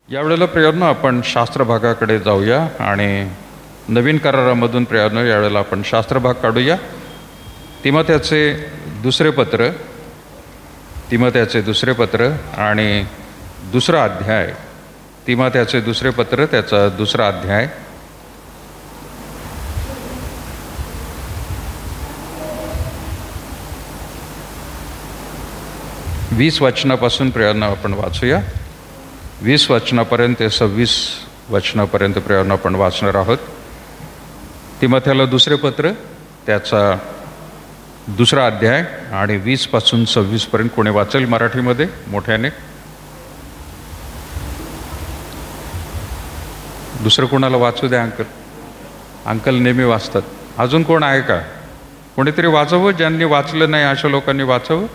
यावेळेला प्रियांनो आपण शास्त्र भागाकडे जाऊया आणि नवीन करारामधून प्रियांनो यावेळेला आपण शास्त्र भाग काढूया. तिमोथेचे दुसरे पत्र आणि दुसरा अध्याय. तिमोथेचे दुसरे पत्र त्याचा दुसरा अध्याय. वीस वचनापासून प्रियांनो आपण वाचूया. 20 वचनापर्यंत 26 वचनापर्यंत प्रियांनो आपण वाचणार आहोत. तिमोथेला दुसरे पत्र त्याचा दुसरा अध्याय आणि 20 पासून 26 पर्यंत. कोणी वाचेल मराठीमध्ये मोठ्याने? दुसरं कोणाला वाचू द्या. अंकल नेहमी वाचतात. अजून कोण आहे का? कोणीतरी वाचावं. ज्यांनी वाचलं नाही अशा लोकांनी वाचावं.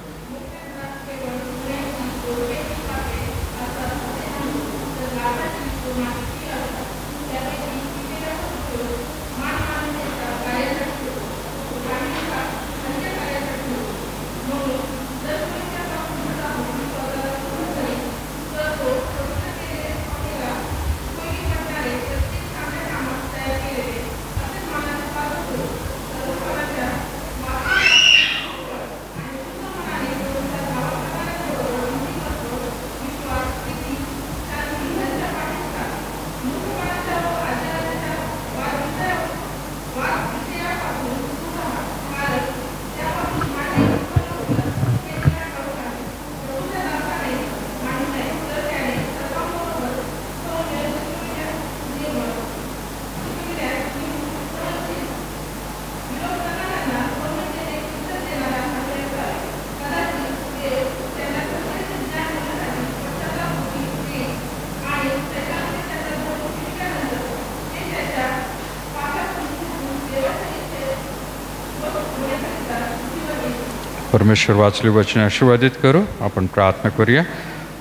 परमेश्वर वाचली वचने आशीर्वादित करू. आपण प्रार्थना करूया.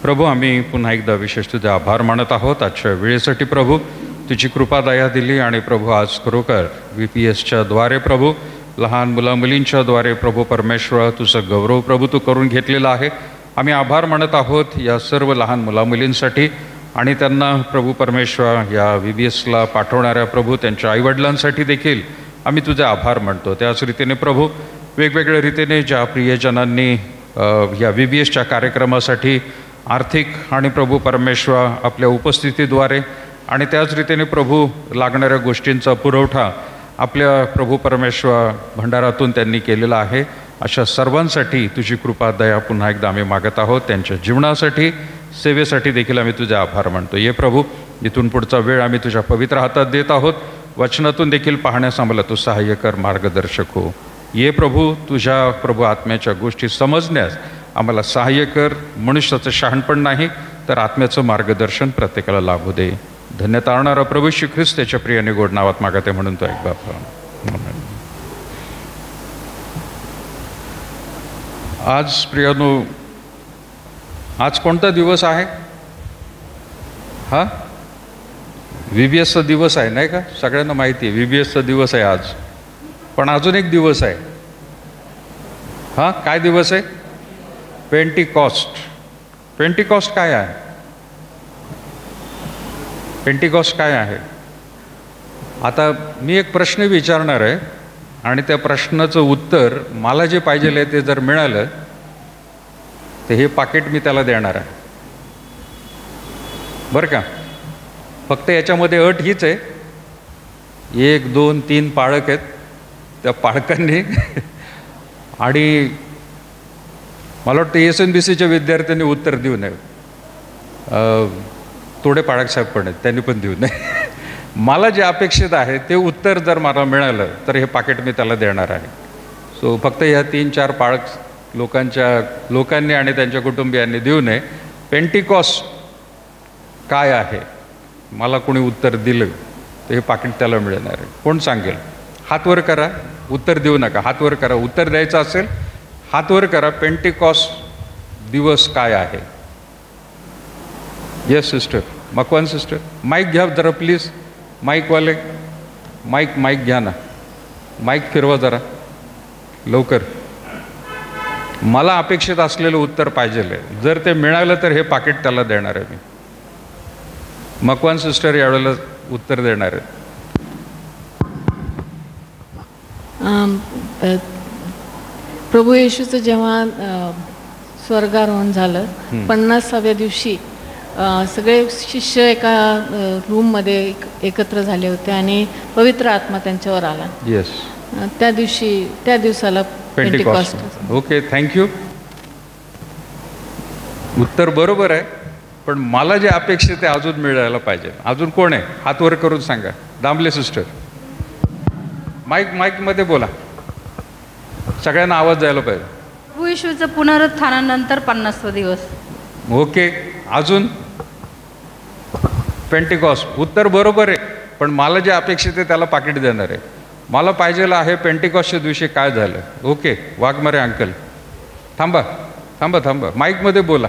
प्रभू, आम्ही पुन्हा एकदा विशेष तुझे आभार मानत आहोत आजच्या वेळेसाठी. प्रभू, तुझी कृपा दया दिली आणि प्रभू आज खरोखर VPSच्या द्वारे प्रभू लहान मुलामुलींच्या द्वारे प्रभू परमेश्वर तुझं गौरव प्रभू तू करून घेतलेला आहे. आम्ही आभार मानत आहोत या सर्व लहान मुलामुलींसाठी आणि त्यांना प्रभू परमेश्वर या VBSला पाठवणाऱ्या प्रभू त्यांच्या आईवडिलांसाठी देखील आम्ही तुझे आभार मानतो. त्याच रीतीने प्रभू वेगवेगळ्या रीतीने ज्या प्रियजनांनी या VBSच्या कार्यक्रमासाठी आर्थिक आणि प्रभू परमेश्वर आपल्या उपस्थितीद्वारे आणि त्याच रीतीने प्रभू लागणाऱ्या गोष्टींचा पुरवठा आपल्या प्रभू परमेश्वर भंडारातून त्यांनी केलेला आहे, अशा सर्वांसाठी तुझी कृपा दया पुन्हा एकदा आम्ही मागत आहोत. त्यांच्या जीवनासाठी सेवेसाठी देखील आम्ही तुझे आभार मानतो. ये प्रभू, इथून पुढचा वेळ आम्ही तुझ्या पवित्र हातात देत आहोत. वचनातून देखील पाहण्यास आम्हाला तू सहाय्य कर, मार्गदर्शक हो. ये प्रभू, तुझ्या प्रभू आत्म्याच्या गोष्टी समजण्यास आम्हाला सहाय्य कर. मनुष्याचं शहाणपण नाही तर आत्म्याचं मार्गदर्शन प्रत्येकाला लाभू दे. धन्य तारणारा प्रभू श्री ख्रिस्त त्याच्या प्रियाने गोड नावात मागते म्हणून तो एक बाप. आज प्रियानो, आज कोणता दिवस आहे? हा VBSचा दिवस आहे नाही का? सगळ्यांना माहिती आहे VBSचा दिवस आहे आज. पण अजून एक दिवस आहे. हा काय दिवस आहे? पेंटिकॉस्ट. पेंटिकॉस्ट काय आहे? पेंटिकॉस्ट काय आहे? आता मी एक प्रश्न विचारणार आहे आणि त्या प्रश्नाचं उत्तर मला जे पाहिजे आहे ते जर मिळालं तर हे पाकिट मी त्याला देणार आहे, बरं का? फक्त याच्यामध्ये अट हीच आहे, 1, 2, 3 पाळक आहेत. त्या पाळकांनी आणि मला वाटतं SNBCच्या विद्यार्थ्यांनी उत्तर देऊ नये. थोडे पाळक साहेब पण आहेत, त्यांनी पण देऊ नये. मला जे अपेक्षित आहे ते उत्तर जर मला मिळालं तर हे पाकिट मी त्याला देणार आहे. सो फक्त ह्या 3-4 पाळक लोकांनी आणि त्यांच्या कुटुंबियांनी देऊ नये. पेंटिकॉस्ट काय आहे मला कोणी उत्तर दिलं तर हे पाकिट त्याला मिळणार आहे. कोण सांगेल? हात वर करा. उत्तर देऊ नका, हात वर करा. उत्तर द्यायचं असेल हात वर करा. पेंटिकॉस्ट दिवस काय आहे? येस सिस्टर, मकवान सिस्टर, माईक घ्या जरा प्लीज. माईकवाले माईक घ्या ना. माईक फिरवा जरा लवकर. मला अपेक्षित असलेलं उत्तर पाहिजे. जर ते मिळालं तर हे पाकिट त्याला देणार आहे मी. मकवान सिस्टर यावेळेला उत्तर देणार आहेत. प्रभू येशूचं जेव्हा स्वर्गारोहण झालं 50व्या दिवशी सगळे शिष्य एका रूममध्ये एकत्र झाले होते आणि पवित्र आत्मा त्यांच्यावर आला. येस, त्या दिवसाला पेंटिकॉस्ट. Okay, thank you. उत्तर बरोबर आहे, पण मला जे अपेक्षित आहे अजून मिळायला पाहिजे. अजून कोण आहे? हात वर करून सांगा. दामले सिस्टर, माईकमध्ये बोला, सगळ्यांना आवाज जायला पाहिजे. प्रभू येशूचं पुनरुत्थानानंतर 50वा दिवस. ओके, अजून? पेंटिकॉस्ट. उत्तर बरोबर आहे, पण मला जे अपेक्षित आहे त्याला पाकिट देणार आहे. मला पाहिजेलं आहे पेंटिकॉस्टच्या दिवशी काय झालं. ओके, वाघमारे अंकल, थांबा थांबा थांबा, माईकमध्ये बोला.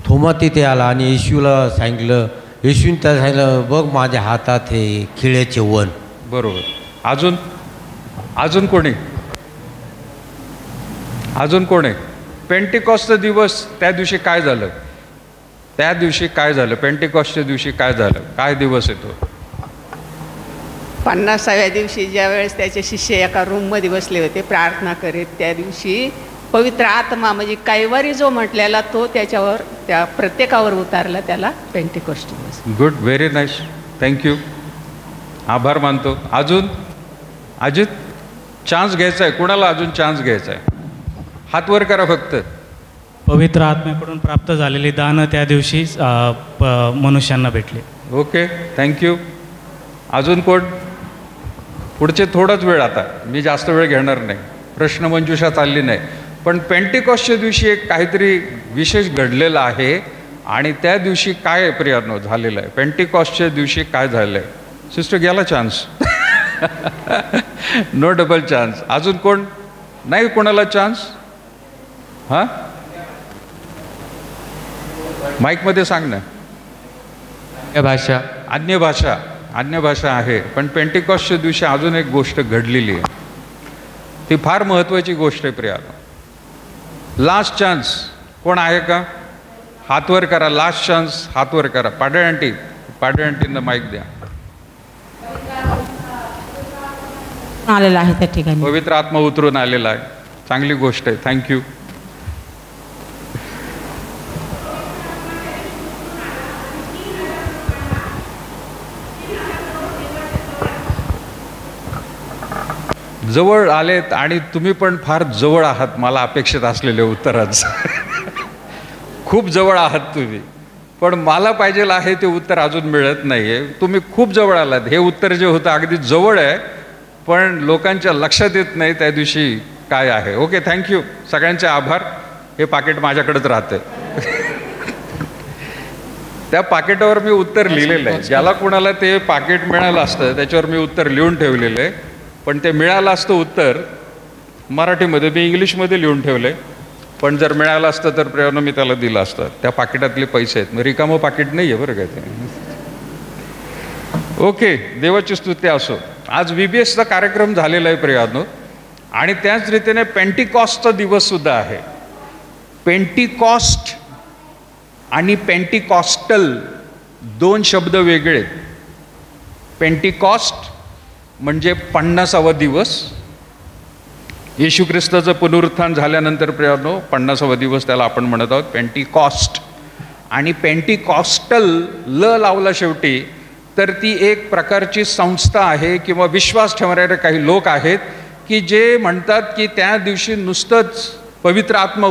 थोमा तिथे आला आणि येशूला सांगितलं, येशूने त्याला सांगितलं, बघ माझ्या हातात हे खिळ्याचे वन. बरोबर. अजून कोणी? अजून कोण आहे? पेंटिकॉस्टचा दिवस, त्या दिवशी काय झालं? त्या दिवशी काय झालं? पेंटिकॉस्टच्या दिवशी काय झालं? काय दिवस येतो? 50व्या दिवशी ज्यावेळेस त्याचे शिष्य एका रूममध्ये बसले होते प्रार्थना करीत, त्या दिवशी पवित्र आत्मा म्हणजे कैवारी जो म्हटलेला तो त्याच्यावर, त्या प्रत्येकावर उतारला, त्याला पेंटिकॉस्ट दिवस. गुड, व्हेरी नाईस, थँक्यू, आभार मानतो. अजून? अजित, चान्स घ्यायचा आहे. कुणाला अजून चान्स घ्यायचा आहे? हात वर करा फक्त. पवित्र आत्म्याकडून प्राप्त झालेली दानं त्या दिवशी मनुष्यांना भेटले. Okay, thank you. अजून कोण? पुढचे थोडाच वेळ, आता मी जास्त वेळ घेणार नाही, प्रश्नमंजुषा चालली नाही, पण पेंटिकॉस्टच्या दिवशी एक काहीतरी विशेष घडलेलं आहे आणि त्या दिवशी काय प्रियानो झालेलं आहे? पेंटिकॉस्टच्या दिवशी काय झालं आहे? सिस्टर, गेला चान्स. No double chance. अजून कोण? नाही कोणाला चान्स? हां, माईकमध्ये सांग ना. भाषा, अन्य भाषा आहे, पण पेंटिकॉस्टच्या दिवशी अजून एक गोष्ट घडलेली आहे, ती फार महत्त्वाची गोष्ट आहे प्रियानो. लास्ट चान्स कोण आहे का? हात वर करा. लास्ट चान्स, हात वर करा. पाडळ आंटींना माईक द्या. आलेला आहे त्या ठिकाणी. पवित्र आत्मा उतरून आलेला आहे, चांगली गोष्ट आहे, थँक्यू. जवळ आलेत आणि तुम्ही पण फार जवळ आहात मला अपेक्षित असलेल्या उत्तराचं. खूप जवळ आहात तुम्ही, पण मला पाहिजे आहे ते उत्तर अजून मिळत नाही आहे. तुम्ही खूप जवळ आलात. हे उत्तर जे होतं अगदी जवळ आहे, पण लोकांच्या लक्षात येत नाही त्या दिवशी काय आहे. ओके, थँक्यू, सगळ्यांचे आभार. हे पाकिट माझ्याकडेच राहतं. त्या पाकिटावर मी उत्तर लिहिलेलं आहे. ज्याला कोणाला ते पाकिट मिळालं असतं त्याच्यावर मी उत्तर लिहून ठेवलेलं आहे, पण ते मिळालं असतं उत्तर मराठीमध्ये, मी इंग्लिशमध्ये लिहून ठेवलं आहे, पण जर मिळालं असतं तर प्रियानं मी त्याला दिलं असतं. त्या पाकिटातले पैसे आहेत, मग रिकामं पाकिट नाही आहे बरं का ते. ओके, देवाची स्तुती असो. आज VBSचा कार्यक्रम झालेला आहे प्रियानो, आणि त्याच रीतीने पेंटिकॉस्टचा दिवससुद्धा आहे. पेंटिकॉस्ट आणि पेंटिकॉस्टल दोन शब्द वेगळे आहेत. पेंटिकॉस्ट म्हणजे 50वा दिवस. येशू ख्रिस्ताचं पुनरुत्थान झाल्यानंतर प्रियानो 50वा दिवस त्याला आपण म्हणत आहोत पेंटिकॉस्ट. आणि पेंटिकॉस्टल ल लावला शेवटी, तर ती एक प्रकारची संस्था आहे किंवा विश्वास ठेवणारे काही लोक आहेत की जे म्हणतात की त्या दिवशी नुसतंच पवित्र आत्मा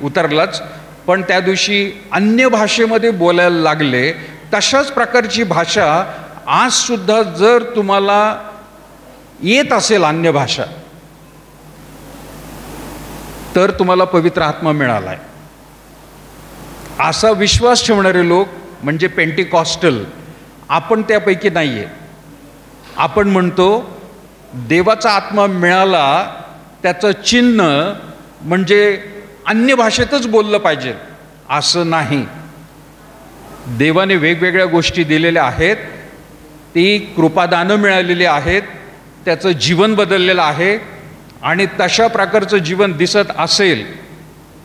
उतरलाच, पण त्या दिवशी अन्य भाषेमध्ये बोलायला लागले. तशाच प्रकारची भाषा आजसुद्धा जर तुम्हाला येत असेल अन्य भाषा, तर तुम्हाला पवित्र आत्मा मिळाला आहे, असा विश्वास ठेवणारे लोक म्हणजे पेंटिकॉस्टल. आपण त्यापैकी नाही आहे. आपण म्हणतो देवाचा आत्मा मिळाला, त्याचं चिन्ह म्हणजे अन्य भाषेतच बोललं पाहिजे असं नाही. देवाने वेगवेगळ्या गोष्टी दिलेल्या आहेत, ती कृपादानं मिळालेली आहेत, त्याचं जीवन बदललेलं आहे, आणि तशा प्रकारचं जीवन दिसत असेल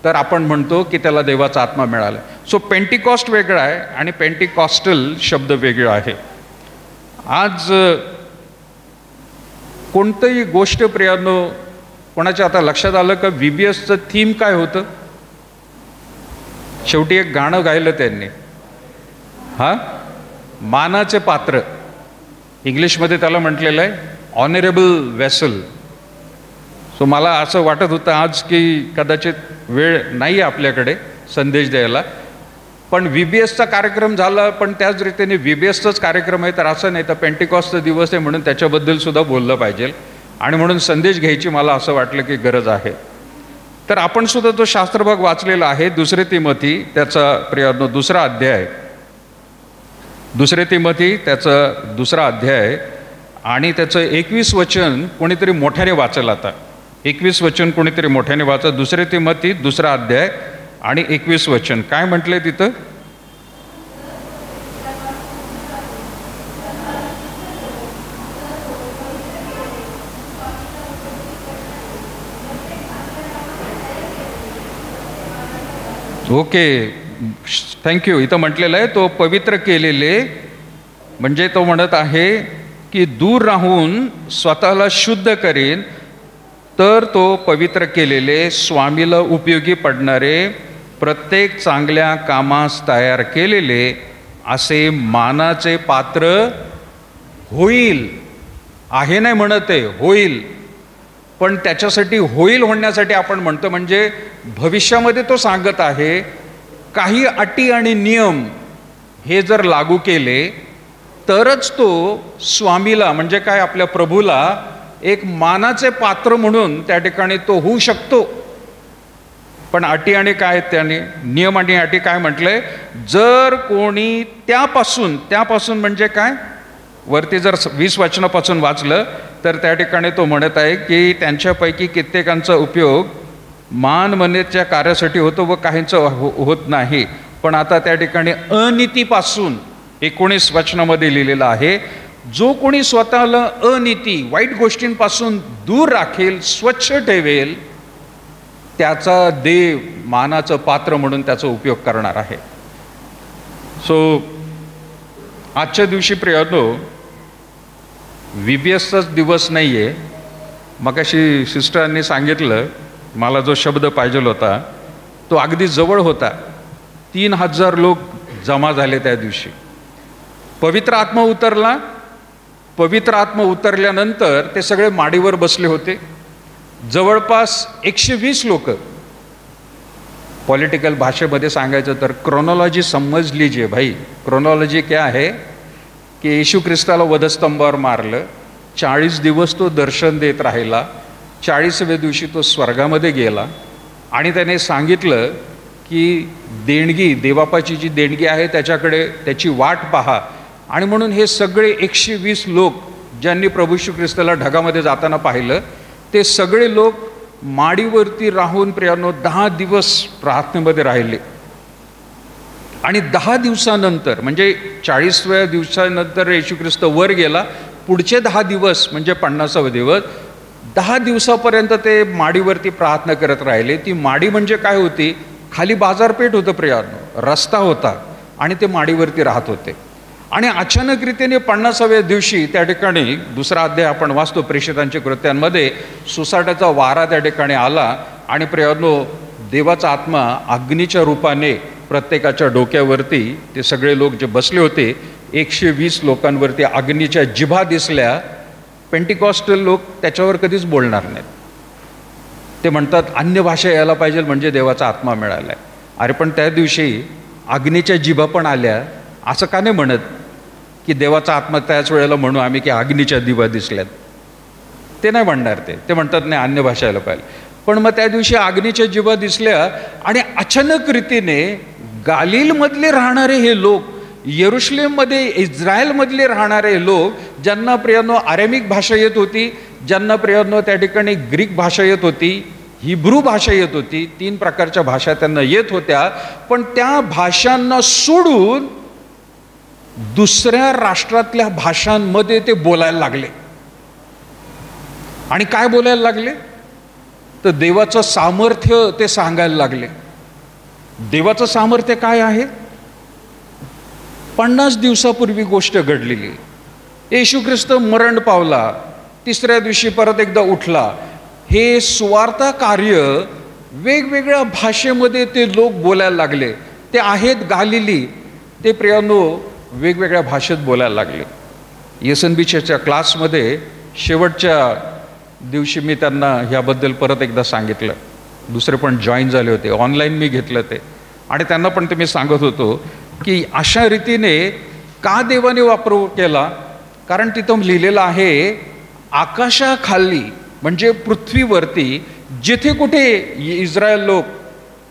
तर आपण म्हणतो की त्याला देवाचा आत्मा मिळाला. सो पेंटिकॉस्ट वेगळा आहे आणि पेंटिकॉस्टल शब्द वेगळा आहे. आज कोणतंही गोष्ट प्रियांनो, कोणाच्या आता लक्षात आलं का VBSचं थीम काय होतं? शेवटी एक गाणं गायलं त्यांनी, मानाचे पात्र. इंग्लिशमध्ये त्याला म्हटलेलं आहे ऑनरेबल वेसल. सो मला असं वाटत होतं आज की कदाचित वेळ नाही आहे आपल्याकडे संदेश द्यायला, पण VBSचा कार्यक्रम झाला, पण त्याच रीतीने VBSचाच कार्यक्रम आहे तर असं नाही तर पेंटिकॉस्टचा दिवस आहे म्हणून त्याच्याबद्दल सुद्धा बोललं पाहिजे. आणि म्हणून संदेश घ्यायची मला असं वाटलं की गरज आहे. तर आपण सुद्धा तो शास्त्रभाग वाचलेला आहे, 2 तिमोथी त्याचा प्रियांनो 2रा अध्याय, 2 तिमोथी त्याचा 2रा अध्याय आणि त्याचं 21 वचन कोणीतरी मोठ्याने वाचलं. आता 21 वचन कोणीतरी मोठ्याने वाचा. 2 तिमोथी 2रा अध्याय आणि 21 वचन काय म्हटलंय तिथं? Okay, thank you. इथं म्हटलेलं आहे तो पवित्र केलेले, म्हणजे तो म्हणत आहे की दूर राहून स्वतःला शुद्ध करेन तर तो पवित्र केलेले, स्वामीला उपयोगी पडणारे, प्रत्येक चांगल्या कामास तयार केलेले असे मानाचे पात्र होईल. आहे नाही म्हणत आहे, होईल. पण त्याच्यासाठी होईल होण्यासाठी आपण म्हणतो म्हणजे भविष्यामध्ये तो सांगत आहे काही अटी आणि नियम हे जर लागू केले तरच तो स्वामीला म्हणजे काय आपल्या प्रभूला एक मानाचे पात्र म्हणून त्या ठिकाणी तो होऊ शकतो. पण अटी आणि काय त्याने नियम आणि अटी काय म्हटलंय? जर कोणी त्यापासून म्हणजे काय, वरती जर 20 वचनापासून वाचलं तर त्या ठिकाणी तो म्हणत आहे की त्यांच्यापैकी कित्येकांचा उपयोग मानमनेच्या कार्यासाठी होतो व काहींचा होत नाही. पण आता त्या ठिकाणी अनितीपासून 19 वचनामध्ये लिहिलेलं आहे, जो कोणी स्वतःला अनिती वाईट गोष्टींपासून दूर राखेल, स्वच्छ ठेवेल, त्याचा देव मानाचं पात्र म्हणून त्याचा उपयोग करणार आहे. सो आजच्या दिवशी प्रियांनो VBSचाच दिवस नाही आहे. मगाशी सिस्टरांनी सांगितलं, मला जो शब्द पाहिजे होता तो अगदी जवळ होता. 3000 लोक जमा झाले त्या दिवशी. पवित्र आत्मा उतरला. पवित्र आत्मा उतरल्यानंतर ते सगळे माडीवर बसले होते. जवळपास 120 लोक. पॉलिटिकल भाषेमध्ये सांगायचं तर क्रोनॉलॉजी समज लीजिए भाई. क्रोनॉलॉजी क्या है की येशू ख्रिस्ताला वधस्तंभावर मारलं, 40 दिवस तो दर्शन देत राहिला, 40व्या दिवशी तो स्वर्गामध्ये गेला आणि त्याने सांगितलं की देणगी, देवापाची जी देणगी आहे त्याच्याकडे त्याची वाट पहा. आणि म्हणून हे सगळे 120 लोक ज्यांनी प्रभू येशू ख्रिस्ताला ढगामध्ये जाताना पाहिलं, ते सगळे लोक माडीवरती राहून प्रियांनो 10 दिवस प्रार्थनेमध्ये राहिले. आणि 10 दिवसानंतर म्हणजे 40व्या दिवसानंतर येशू ख्रिस्त वर गेला. पुढचे 10 दिवस म्हणजे 50वा दिवस, 10 दिवसापर्यंत ते माडीवरती प्रार्थना करत राहिले. ती माडी म्हणजे काय होती? खाली बाजारपेठ होतं प्रियांनो, रस्ता होता आणि ते माडीवरती राहत होते. आणि अचानक रीतीने 50व्या दिवशी त्या ठिकाणी 2रा अध्याय आपण वाचतो प्रेषितांच्या कृत्यांमध्ये, सुसाट्याचा वारा त्या ठिकाणी आला आणि प्रियांनो देवाचा आत्मा अग्नीच्या रूपाने प्रत्येकाच्या डोक्यावरती, ते सगळे लोक जे बसले होते 120 लोकांवरती अग्नीच्या जिभा दिसल्या. पेंटिकॉस्टल लोक त्याच्यावर कधीच बोलणार नाहीत. ते म्हणतात अन्य भाषा यायला पाहिजे म्हणजे देवाचा आत्मा मिळाला आहे. अरे पण त्या दिवशी अग्नीच्या जिभा पण आल्या, असं का नाही म्हणत की देवाचा आत्मा त्याच वेळेला म्हणू आम्ही की अग्नीच्या दिवा दिसल्यात? ते नाही म्हणणार. ते म्हणतात नाही अन्य भाषा यायला पाहिजे. पण मग त्या दिवशी अग्नीच्या जिभा दिसल्या आणि अचानक रीतीने गालिलमधले राहणारे हे लोक, येरुशलेममध्ये इस्रायलमधले राहणारे लोक, ज्यांना प्रियांनो अरेमिक भाषा येत होती, ज्यांना प्रियांनो त्या ठिकाणी ग्रीक भाषा येत होती, हिब्रू भाषा येत होती, 3 प्रकारच्या भाषा त्यांना येत होत्या, पण त्या भाषांना सोडून दुसऱ्या राष्ट्रातल्या भाषांमध्ये ते बोलायला लागले. आणि काय बोलायला लागले? तर तर देवाचं सामर्थ्य ते सांगायला लागले. देवाचं सामर्थ्य काय आहे? 50 दिवसापूर्वी गोष्ट घडलेली. येशू ख्रिस्त मरण पावला, तिसऱ्या दिवशी परत एकदा उठला. हे सुवार्ता कार्य वेगवेगळ्या भाषेमध्ये ते लोक बोलायला लागले. ते आहेत गालिली, ते प्रियानो वेगवेगळ्या भाषेत बोलायला लागले. SNBच्या क्लासमध्ये शेवटच्या दिवशी मी त्यांना ह्याबद्दल परत एकदा सांगितलं. दुसरे पण जॉईन झाले होते, ऑनलाईन मी घेतलं ते, आणि त्यांना पण ते मी सांगत होतो की अशा रीतीने का देवाने वापर केला. कारण तिथं लिहिलेलं आहे, आकाशाखाली म्हणजे पृथ्वीवरती जिथे कुठे इस्रायल लोक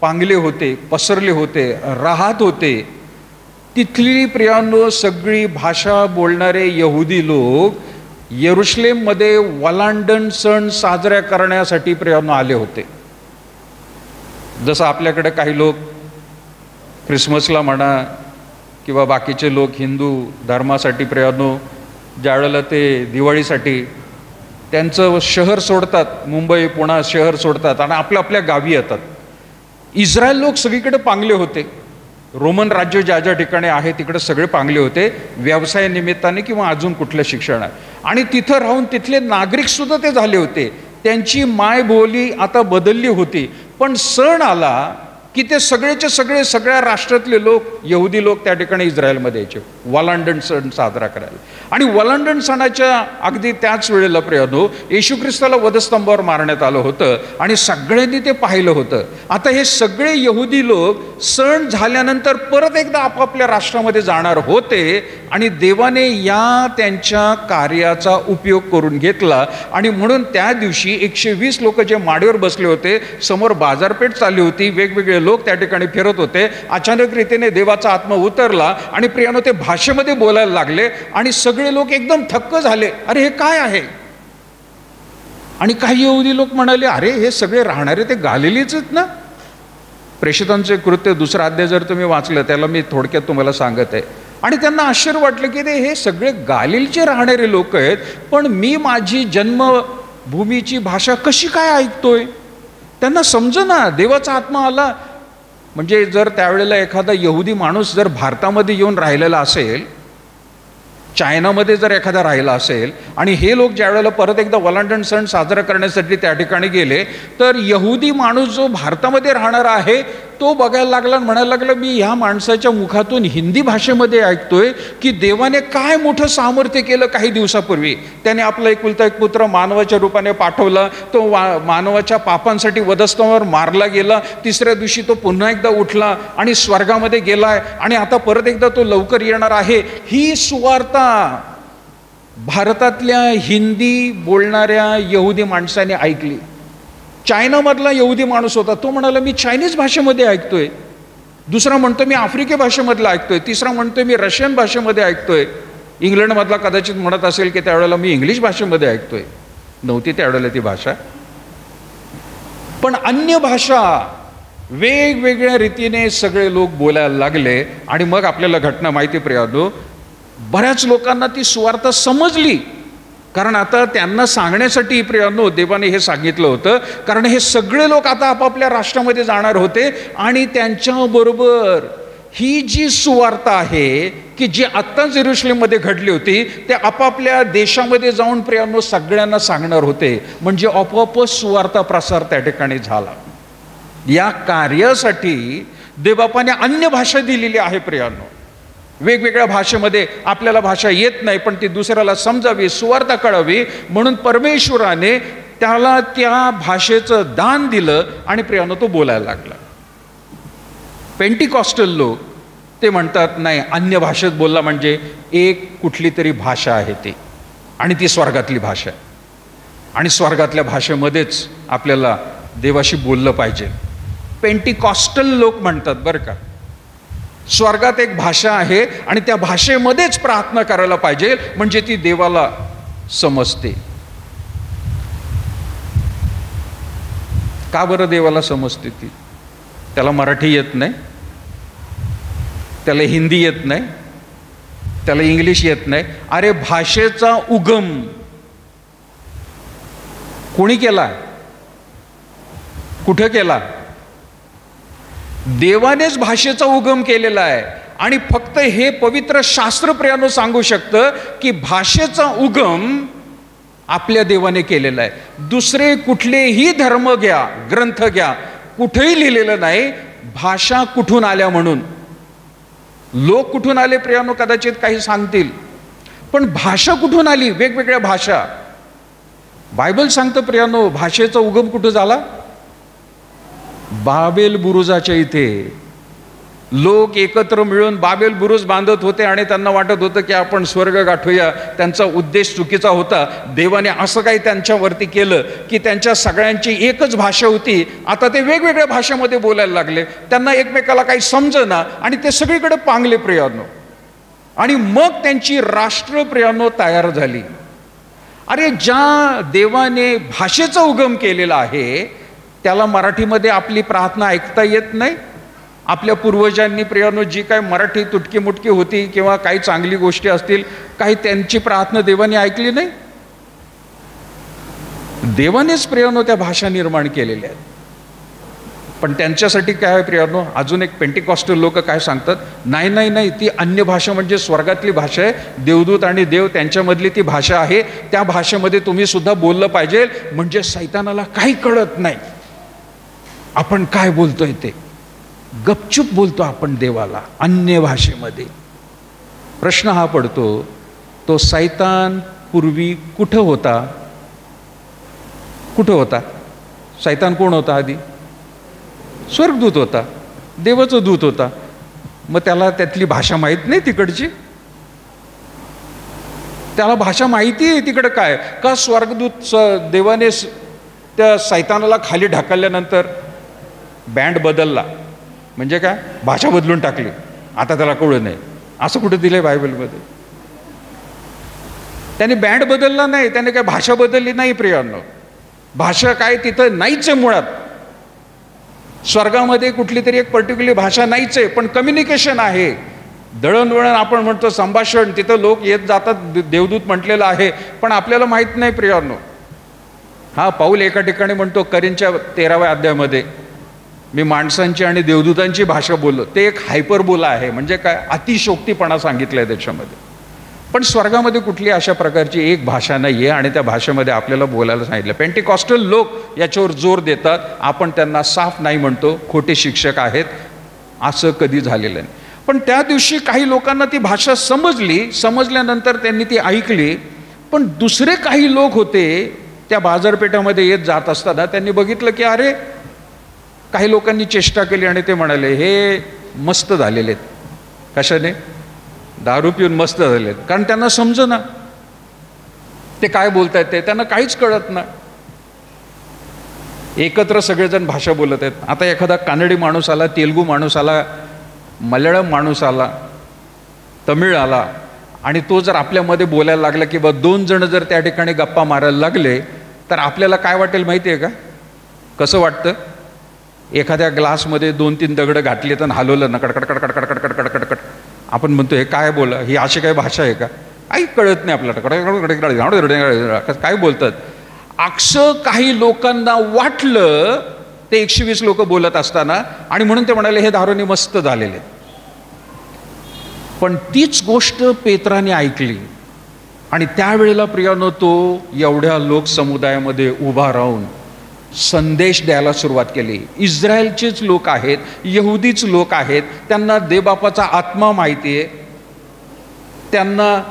पांगले होते, पसरले होते, राहत होते, तिथली प्रियांनो सगळी भाषा बोलणारे यहुदी लोक यरुशलेममध्ये वलांडण सण साजरा करण्यासाठी प्रियांनो आले होते. जसं आपल्याकडे काही लोक ख्रिसमसला म्हणा किंवा बाकीचे लोक हिंदू धर्मासाठी प्रियांनो ज्यावेळेला ते दिवाळीसाठी त्यांचं शहर सोडतात, मुंबई पुणा शहर सोडतात आणि आपल्या आपल्या गावी येतात. इस्रायल लोक सगळीकडे पांगले होते. रोमन राज्य ज्या ज्या ठिकाणी आहे तिकडे सगळे पांगले होते, व्यवसाय निमित्ताने किंवा अजून कुठल्या शिक्षणात. आणि तिथं राहून तिथले नागरिक सुद्धा ते झाले होते. त्यांची मायबोली आता बदलली होती. पण सण आला की ते सगळेचे सगळे सगळ्या राष्ट्रातले लोक, यहुदी लोक त्या ठिकाणी इस्रायलमध्ये यायचे वलांडण सण साजरा करायला. आणि वलांडण सणाच्या अगदी त्याच वेळेला प्रियांनो येशू ख्रिस्ताला वधस्तंभावर मारण्यात आलं होतं आणि सगळ्यांनी ते पाहिलं होतं. आता हे सगळे यहुदी लोक सण झाल्यानंतर परत एकदा आपापल्या राष्ट्रामध्ये जाणार होते आणि देवाने या त्यांच्या कार्याचा उपयोग करून घेतला. आणि म्हणून त्या दिवशी 120 लोक जे माडीवर बसले होते, समोर बाजारपेठ चालली होती, वेगवेगळे लोक त्या ठिकाणी फिरत होते. अचानक रीतीने देवाचा आत्मा उतरला आणि प्रियानो ते भाषेमध्ये बोलायला लागले आणि सगळे लोक एकदम थक्क झाले. अरे हे काय आहे? आणि काही यहुदी लोक म्हणाले, अरे हे सगळे राहणारे ते गालिलीच आहेत ना. प्रेषितांचे कृत्य 2रा अध्याय जर तुम्ही वाचलं, त्याला मी थोडक्यात तुम्हाला सांगत आहे. आणि त्यांना आश्चर्य वाटलं की हे सगळे गालिलचे राहणारे लोक आहेत, पण मी माझी जन्मभूमीची भाषा कशी काय ऐकतोय? त्यांना समजेना. देवाचा आत्मा आला. म्हणजे जर त्यावेळेला एखादा यहुदी माणूस जर भारतामध्ये येऊन राहिलेला असेल, चायनामध्ये जर एखादा राहिला असेल आणि हे लोक ज्या वेळेला परत एकदा वलांडण सण साजरा करण्यासाठी त्या ठिकाणी गेले, तर यहुदी माणूस जो भारतामध्ये राहणारा आहे तो बघायला लागला आणि म्हणायला लागला, मी ह्या माणसाच्या मुखातून हिंदी भाषेमध्ये ऐकतोय की देवाने काय मोठं सामर्थ्य केलं. काही दिवसापूर्वी त्याने आपला एकुलता एक पुत्र मानवाच्या रूपाने पाठवला. तो मानवाच्या पापांसाठी वधस्तंभावर मारला गेला. 3ऱ्या दिवशी तो पुन्हा एकदा उठला आणि स्वर्गामध्ये गेलाय आणि आता परत एकदा तो लवकर येणार आहे. ही सुवार्ता भारतातल्या हिंदी बोलणाऱ्या यहुदी माणसाने ऐकली. चायनामधला यहुदी माणूस होता, तो म्हणाला मी चायनीज भाषेमध्ये ऐकतोय. दुसरा म्हणतो मी आफ्रिकी भाषेमधला ऐकतोय. तिसरा म्हणतोय मी रशियन भाषेमध्ये ऐकतोय. इंग्लंडमधला कदाचित म्हणत असेल की त्यावेळेला मी इंग्लिश भाषेमध्ये ऐकतोय. नव्हती त्यावेळेला ती भाषा. पण अन्य भाषा वेगवेगळ्या रीतीने सगळे लोक बोलायला लागले. आणि मग आपल्याला घटना माहिती प्रियांनो, बऱ्याच लोकांना ती सुवार्ता समजली. कारण आता त्यांना सांगण्यासाठी प्रियांनो देवाने हे सांगितलं होतं. कारण हे सगळे लोक आता आपापल्या राष्ट्रामध्ये जाणार होते आणि त्यांच्याबरोबर ही जी सुवार्ता आहे की जी आत्ताच यरुशलेममध्ये घडली होती, ते आपापल्या देशामध्ये जाऊन प्रियांनो सगळ्यांना सांगणार होते. म्हणजे आपोआपच सुवार्ता प्रसार त्या ठिकाणी झाला. या कार्यासाठी देवबापाने अन्य भाषा दिलेली आहे प्रियांनो. वेगवेगळ्या भाषेमध्ये आपल्याला भाषा येत नाही, पण ती दुसऱ्याला समजावी, सुवार्ता कळावी म्हणून परमेश्वराने त्याला त्या भाषेचं दान दिलं आणि प्रियांनो तो बोलायला लागला. पेंटिकॉस्टल लोक ते म्हणतात नाही, अन्य भाषेत बोलला म्हणजे एक कुठली तरी भाषा आहे ती, आणि ती स्वर्गातली भाषा आहे आणि स्वर्गातल्या भाषेमध्येच आपल्याला देवाशी बोललं पाहिजे. पेंटिकॉस्टल लोक म्हणतात बरं का, स्वर्गात एक भाषा आहे आणि त्या भाषेमध्येच प्रार्थना करायला पाहिजे म्हणजे ती देवाला समजते. का बरं देवाला समजते ती? त्याला मराठी येत नाही, त्याला हिंदी येत नाही, त्याला इंग्लिश येत नाही. अरे भाषेचा उगम कोणी केला? कुठं केला? देवानेच भाषेचा उगम केलेला आहे. आणि फक्त हे पवित्र शास्त्र प्रियानो सांगू शकतं की भाषेचा उगम आपल्या देवाने केलेला आहे. दुसरे कुठलेही धर्म घ्या, ग्रंथ घ्या, कुठेही लिहिलेलं नाही भाषा कुठून आल्या म्हणून. लोक कुठून आले प्रियानो कदाचित काही सांगतील, पण भाषा कुठून आली? वेगवेगळ्या भाषा. बायबल सांगतं प्रियानो भाषेचा उगम कुठं झाला? बाबेल बुरुजाच्या इथे लोक एकत्र मिळून बाबेल बुरुज बांधत होते आणि त्यांना वाटत होतं की आपण स्वर्ग गाठूया. त्यांचा उद्देश चुकीचा होता. देवाने असं काही त्यांच्यावरती केलं की त्यांच्या सगळ्यांची एकच भाषा होती, आता ते वेगवेगळ्या भाषेमध्ये बोलायला लागले. त्यांना एकमेकाला काही समजेना आणि ते सगळीकडे पांगले प्रियानो. आणि मग त्यांची राष्ट्र प्रियानो तयार झाली. अरे ज्या देवाने भाषेचा उगम केलेला आहे त्याला मराठीमध्ये आपली प्रार्थना ऐकता येत नाही? आपल्या पूर्वजांनी प्रियानो जी काय मराठी तुटकी मुटकी होती किंवा काही चांगली गोष्टी असतील, काही त्यांची प्रार्थना देवाने ऐकली नाही? देवानेच प्रियानो त्या भाषा निर्माण केलेल्या आहेत. पण त्यांच्यासाठी काय आहे प्रियानो? अजून एक पेंटिकॉस्टल लोक काय सांगतात, नाही नाही नाही ती अन्य भाषा म्हणजे स्वर्गातली भाषा आहे, देवदूत आणि देव त्यांच्यामधली ती भाषा आहे, त्या भाषेमध्ये तुम्ही सुद्धा बोललं पाहिजे म्हणजे सैतानाला काही कळत नाही आपण काय बोलतोय ते. गपचूप बोलतो आपण देवाला अन्य भाषेमध्ये. प्रश्न हा पडतो, तो सैतान पूर्वी कुठं होता? कुठं होता? सैतान कोण होता आधी? स्वर्गदूत होता, देवाचा दूत होता. मग त्याला त्यातली भाषा माहीत नाही तिकडची? त्याला भाषा माहिती आहे तिकडं काय? का स्वर्गदूत देवाने त्या सैतानाला खाली ढकलल्यानंतर बँड बदलला म्हणजे काय? भाषा बदलून टाकली, आता त्याला कळू नये असं कुठं दिलंय बायबलमध्ये? त्याने बँड बदलला नाही, त्याने काय भाषा बदलली नाही प्रियांनो. भाषा काय तिथं नाहीच आहे मुळात. स्वर्गामध्ये कुठली तरी एक पर्टिक्युलर भाषा नाहीच आहे, पण कम्युनिकेशन आहे. दळणवळण आपण म्हणतो, संभाषण, तिथं लोक येत जातात, देवदूत म्हटलेलं आहे, पण आपल्याला माहीत नाही प्रियांनो. हा पाऊल एका ठिकाणी म्हणतो करींच्या 13व्या अध्यायामध्ये, मी माणसांची आणि देवदूतांची भाषा बोललो. ते एक हायपरबोला आहे, म्हणजे काय अतिशोक्तीपणा सांगितलंय त्याच्यामध्ये. पण स्वर्गामध्ये कुठली अशा प्रकारची एक भाषा नाही आहे आणि त्या भाषेमध्ये आपल्याला बोलायला सांगितलं. पेंटिकॉस्टल लोक याच्यावर जोर देतात, आपण त्यांना साफ नाही म्हणतो, खोटे शिक्षक आहेत, असं कधी झालेलं नाही. पण त्या दिवशी काही लोकांना ती भाषा समजली, समजल्यानंतर त्यांनी ती ऐकली. पण दुसरे काही लोक होते त्या बाजारपेठामध्ये येत जात असताना त्यांनी बघितलं की अरे काही लोकांनी चेष्टा केली आणि ते म्हणाले हे मस्त झालेले आहेत. कशाने? दारू पिऊन मस्त झालेत. कारण त्यांना समजेना ते काय बोलतायत, ते त्यांना काहीच कळत नाही. एकत्र सगळेजण भाषा बोलत आहेत. आता एखादा कानडी माणूस आला, तेलुगू माणूस आला, मल्याळम माणूस आला, तमिळ आला आणि तो जर आपल्यामध्ये बोलायला लागला किंवा दोन जण जर त्या ठिकाणी गप्पा मारायला लागले तर आपल्याला काय वाटेल माहिती आहे का? कसं वाटतं? एखाद्या ग्लासमध्ये 2-3 दगड घातले तर हलवलं ना, कडकडकडकडकडकडकडकडकड, आपण म्हणतो हे काय बोला, ही अशी काय भाषा आहे का? काही कळत नाही आपल्याला, काय बोलतात. अक्षर काही लोकांना वाटलं ते 120 लोक बोलत असताना आणि म्हणून ते म्हणाले हे दारूने मस्त झालेले. पण तीच गोष्ट पेत्राने ऐकली आणि त्यावेळेला प्रियानो तो एवढ्या लोकसमुदायामध्ये उभा राहून संदेश द्यायला सुरुवात केली. इस्रायलचेच लोक आहेत, यहुदीच लोक आहेत, त्यांना देवबापाचा आत्मा माहिती आहे, त्यांना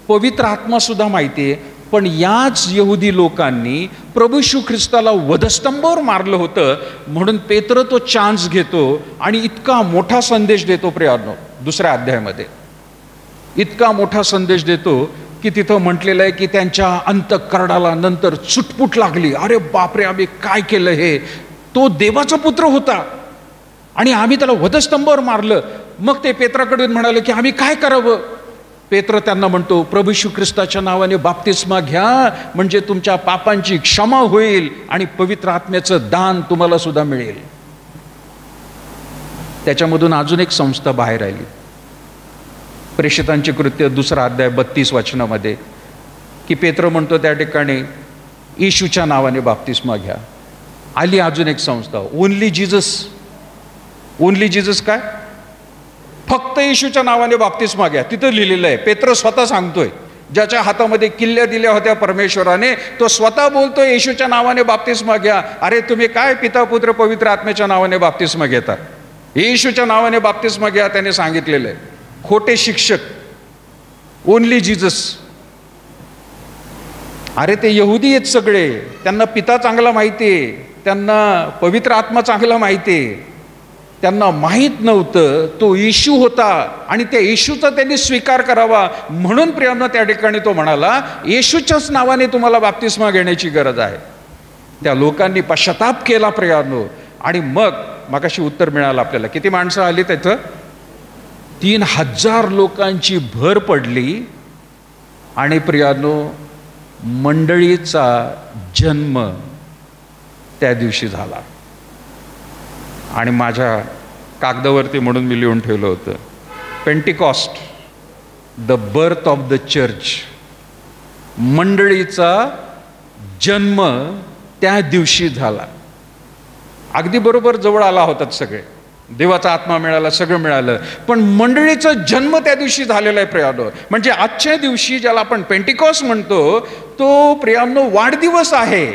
पवित्र आत्मा सुद्धा माहिती आहे. पण याच यहुदी लोकांनी प्रभू येशू ख्रिस्ताला वधस्तंभावर मारलं होतं. म्हणून पेत्र तो चान्स घेतो आणि इतका मोठा संदेश देतो प्रियानो. 2ऱ्या अध्यायामध्ये इतका मोठा संदेश देतो की तिथं म्हटलेलं आहे की त्यांच्या अंतःकरणाला नंतर चुटपुट लागली. अरे बापरे, आम्ही काय केलं? हे तो देवाचा पुत्र होता आणि आम्ही त्याला वधस्तंभावर मारलं. मग ते पेत्राकडे म्हणाले की आम्ही काय करावं? पेत्र त्यांना म्हणतो प्रभू येशू ख्रिस्ताच्या नावाने बाप्तिस्मा घ्या, म्हणजे तुमच्या पापांची क्षमा होईल आणि पवित्र आत्म्याचं दान तुम्हाला सुद्धा मिळेल. त्याच्यामधून अजून एक संस्था बाहेर आली. प्रेषितांचे कृत्य 2रा अध्याय 32 वचनामध्ये की पेत्र म्हणतो त्या ठिकाणी येशूच्या नावाने बाप्तिस्मा घ्या. आली अजून एक संस्था, ओनली जीजस. ओनली जीजस काय? फक्त येशूच्या नावाने बाप्तिस्मा घ्या. तिथं लिहिलेलं आहे. पेत्रस स्वतः सांगतोय, ज्याच्या हातामध्ये किल्ल्या दिल्या होत्या परमेश्वराने, तो स्वतः बोलतोय येशूच्या नावाने बाप्तिस्मा घ्या. अरे तुम्ही काय पिता पुत्र पवित्र आत्म्याच्या नावाने बाप्तिस्मा घेता? येशूच्या नावाने बाप्तिस्मा घ्या त्याने सांगितलेलं आहे. खोटे शिक्षक. Only Jesus. अरे ते यहुदी आहेत सगळे, त्यांना पिता चांगला माहिती आहे, त्यांना पवित्र आत्मा चांगला माहिती आहे. त्यांना माहीत नव्हतं तो येशू होता आणि त्या येशूचा त्यांनी स्वीकार करावा. म्हणून प्रियांनो त्या ठिकाणी तो म्हणाला येशूच्याच नावाने तुम्हाला बाप्तिस्मा घेण्याची गरज आहे. त्या लोकांनी पश्चाताप केला प्रियांनो, आणि मग मगाशी उत्तर मिळालं आपल्याला. किती माणसं आली तिथं? 3000 लोकांची भर पडली. आणि प्रियांनो मंडळीचा जन्म त्या दिवशी झाला. आणि माझ्या कागदावरती म्हणून मी लिहून ठेवलं होतं, Pentecost, the birth of the church. मंडळीचा जन्म त्या दिवशी झाला. अगदी बरोबर जवळ आला होतात सगळे, देवाचा आत्मा मिळाला, सगळं मिळालं, पण मंडळीचा जन्म त्या दिवशी झालेला आहे प्रियांनो. म्हणजे आजच्या दिवशी ज्याला आपण पेंटिकॉस्ट म्हणतो तो प्रियांनो वाढदिवस आहे,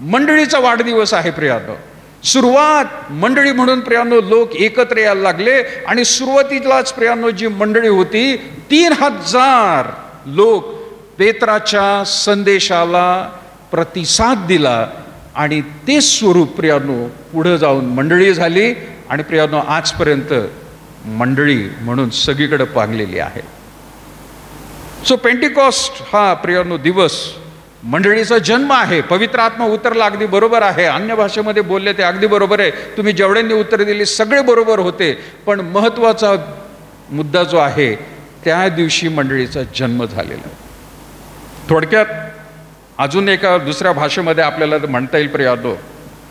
मंडळीचा वाढदिवस आहे प्रियांनो. सुरुवात मंडळी म्हणून प्रियांनो लोक एकत्र यायला लागले. आणि सुरुवातीलाच प्रियांनो जी मंडळी होती 3000 लोक पेत्राच्या संदेशाला प्रतिसाद दिला. आणि ते स्वरूप प्रियांनो पुढे जाऊन मंडळी झाली. आणि प्रियांनो आजपर्यंत मंडळी म्हणून सगळीकडे पांगलेली आहे. सो पेंटिकॉस्ट हा प्रियांनो दिवस मंडळीचा जन्म आहे. पवित्र आत्मा उतरला, अगदी बरोबर आहे. अन्य भाषेमध्ये बोलले ते अगदी बरोबर आहे. तुम्ही जेवढ्यांनी उत्तर दिली सगळे बरोबर होते. पण महत्त्वाचा मुद्दा जो आहे त्या दिवशी मंडळीचा जन्म झालेला आहे. थोडक्यात अजून एका दुसऱ्या भाषेमध्ये आपल्याला म्हणता येईल प्रियांनो